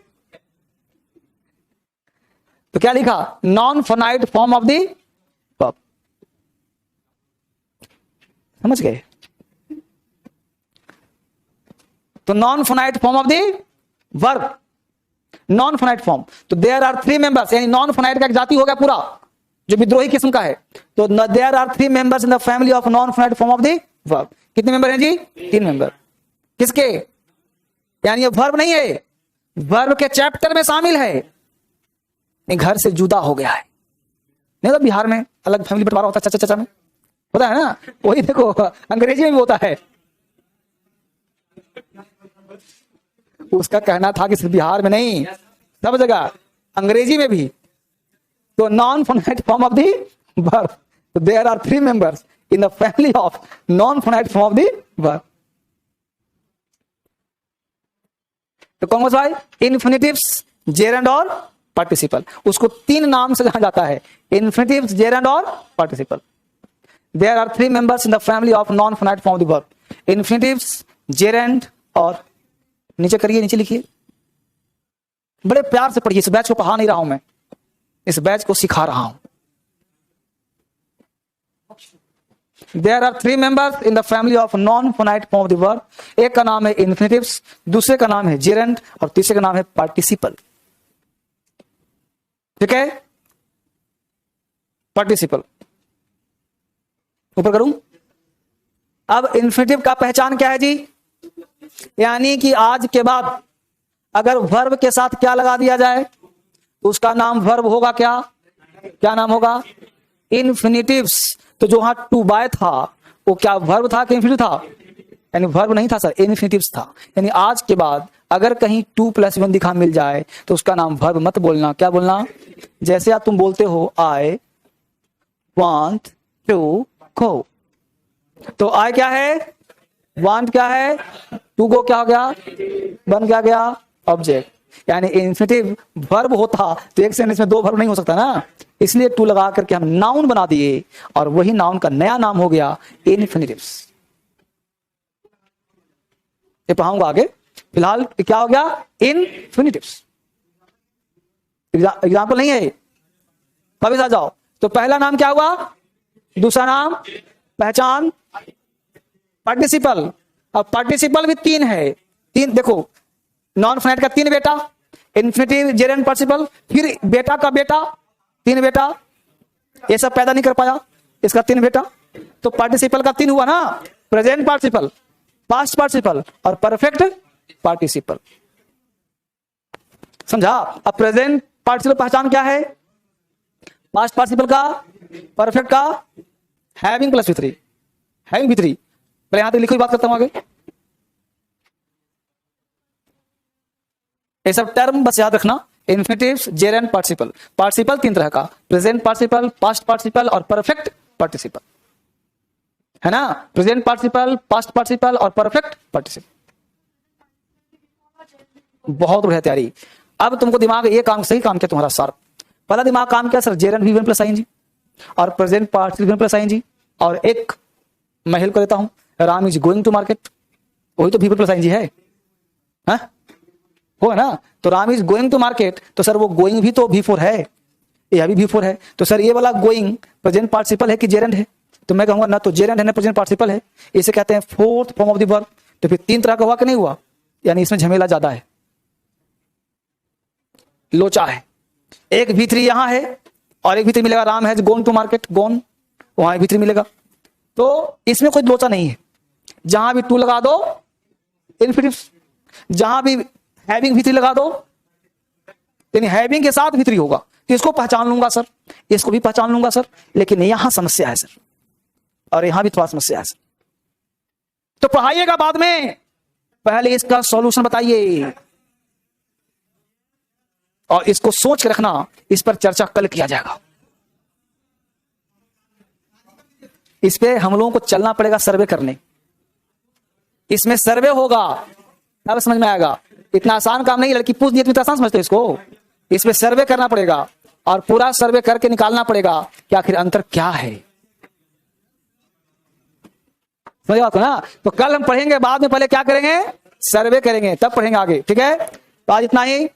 तो क्या लिखा? Non finite form of the verb. समझ गए? तो non finite form of the verb, non finite form. तो देयर आर 3 मेंबर्स, यानी नॉन फाइनाइट का एक जाति हो गया पूरा जो विद्रोही किस्म का है। तो there are 3 members in the family of non finite form of the verb. कितने मेंबर हैं जी? 3 मेंबर। किसके? यानी ये वर्ब नहीं है, वर्ब के चैप्टर में शामिल है, घर से जुदा हो गया है। नहीं तो बिहार में अलग फैमिली बंटवारा होता है, चाचा में होता है ना, वही देखो अंग्रेजी में भी होता है। उसका कहना था कि सिर्फ बिहार में नहीं, सब जगह, अंग्रेजी में भी। तो non finite form of the verb, तो there are 3 members in the family of non finite form of the verb. तो कौन सा है? इन्फिनिटिव्स, जेरेंड और पार्टिसिपल। उसको 3 नाम से जाना जाता है, इन्फिनिटिव्स, जेरेंड और participle. There are 3 members in the family of non finite form of the verb. Infinitives, gerund और, नीचे करिए, नीचे लिखिए, बड़े प्यार से पढ़िए। इस बैच को पढ़ा नहीं रहा हूं मैं, इस बैच को सिखा रहा हूं। There are 3 members in the family of non-finite form of the verb. एक का नाम है infinitives, दूसरे का नाम है gerund और तीसरे का नाम है participle। ठीक है? participle ऊपर करूं। अब infinitive का पहचान क्या है जी? यानी कि आज के बाद अगर वर्ब के साथ क्या लगा दिया जाए तो उसका नाम वर्ब होगा क्या? क्या नाम होगा? इन्फिनिटिव्स। तो जो वहां टू बाय था वो क्या वर्ब था कि इन्फिनिटिव था? यानी वर्ब नहीं था सर, इन्फिनिटिव्स था। यानी आज के बाद अगर कहीं 2+1 दिखा मिल जाए तो उसका नाम वर्ब मत बोलना। क्या बोलना? जैसे आप तुम बोलते हो आई वांट टू गो, तो आई क्या है? वांट क्या है? टू गो क्या हो गया? बन क्या गया? ऑब्जेक्ट। यानी इन्फिनिटिव वर्ब होता तो एक सेंटेंस में 2 वर्ब नहीं हो सकता ना, इसलिए टू लगा करके हम नाउन बना दिए और वही नाउन का नया नाम हो गया इन्फिनिटिव्स। ये पढ़ाऊंगा आगे, फिलहाल क्या हो गया? इन्फिनिटिव्स। एग्जाम्पल नहीं है, कभी आ जाओ। तो पहला नाम क्या हुआ? दूसरा नाम पहचान, पार्टिसिपल। अब पार्टिसिपल भी 3 है। 3 देखो, नॉन फाइनाइट का 3 बेटा, इन्फिनिटिव, जेरेंट पार्टिसिपल, फिर बेटा का बेटा, 3 बेटा। ये सब पैदा नहीं कर पाया, इसका 3 बेटा। तो पार्टिसिपल का 3 हुआ ना, प्रेजेंट पार्टिसिपल, पास्ट पार्टिसिपल और परफेक्ट पार्टिसिपल। समझा? अब प्रेजेंट पार्टिसिपल पहचान क्या है? पास्ट पार्टिसिपल का, परफेक्ट का having plus V3, having V3। पहले यहां तक लिखो, बात करता हूं आगे। ये सब टर्म बस याद रखना। इन्फिनिटिव्स, जेरेंट, पार्टिसिपल। पार्टिसिपल 3 तरह का, प्रेजेंट पार्टिसिपल, पास्ट पार्टिसिपल और परफेक्ट पार्टिसिपल, है ना? प्रेजेंट पार्टिसिपल, पास्ट पार्टिसिपल और परफेक्ट पार्टिसिपल। बहुत बढ़िया तैयारी। अब तुमको दिमाग ये काम, सही काम किया तुम्हारा सर। पहला दिमाग काम किया sir, gerund V1 plus ING और present participle V1 plus ING। और एक मैं हेल्प कर देता हूं, Ram is going to market, वही तो V1 प्लस ING है, हाँ? हो ना? तो Ram is going to market, तो सर वो गोइंग भी तो V4 है, यह भी V4 है। तो सर ये वाला गोइंग प्रेजेंट पार्टिसिपल है कि जेरेंट है? तो मैं कहूंगा ना तो जेरेंट है ना प्रेजेंट पार्टिसिपल है। इसे कहते हैं fourth form of the verb. तो फिर 3 तरह का हुआ कि नहीं हुआ? यानी इसमें झमेला ज्यादा है, लोचा है। एक V3 यहां है और एक V3 मिलेगा, Ram has gone to market, gone, वहां V3 मिलेगा। तो इसमें कोई लोचा नहीं है। जहां भी टू लगा दो इन्फिनिटिव्स, जहां भी हैविंग V3 लगा दो, यानी हैविंग के साथ V3 होगा। तो इसको पहचान लूंगा सर, इसको भी पहचान लूंगा सर, लेकिन यहां समस्या है सर, और यहां भी थोड़ा समस्या है सर। तो पढ़ाइएगा बाद में, पहले इसका सॉल्यूशन बताइए और इसको सोच के रखना। इस पर चर्चा कल किया जाएगा। इस पे हम लोगों को चलना पड़ेगा सर्वे करने। इसमें सर्वे होगा तब समझ में आएगा। इतना आसान काम नहीं, लड़की पूछ दी तो आसान समझते इसको। इसमें सर्वे करना पड़ेगा और पूरा सर्वे करके निकालना पड़ेगा कि आखिर अंतर क्या है। समझ बात को ना? तो कल हम पढ़ेंगे, बाद में पहले क्या करेंगे? सर्वे करेंगे, तब पढ़ेंगे आगे। ठीक है? तो आज इतना ही।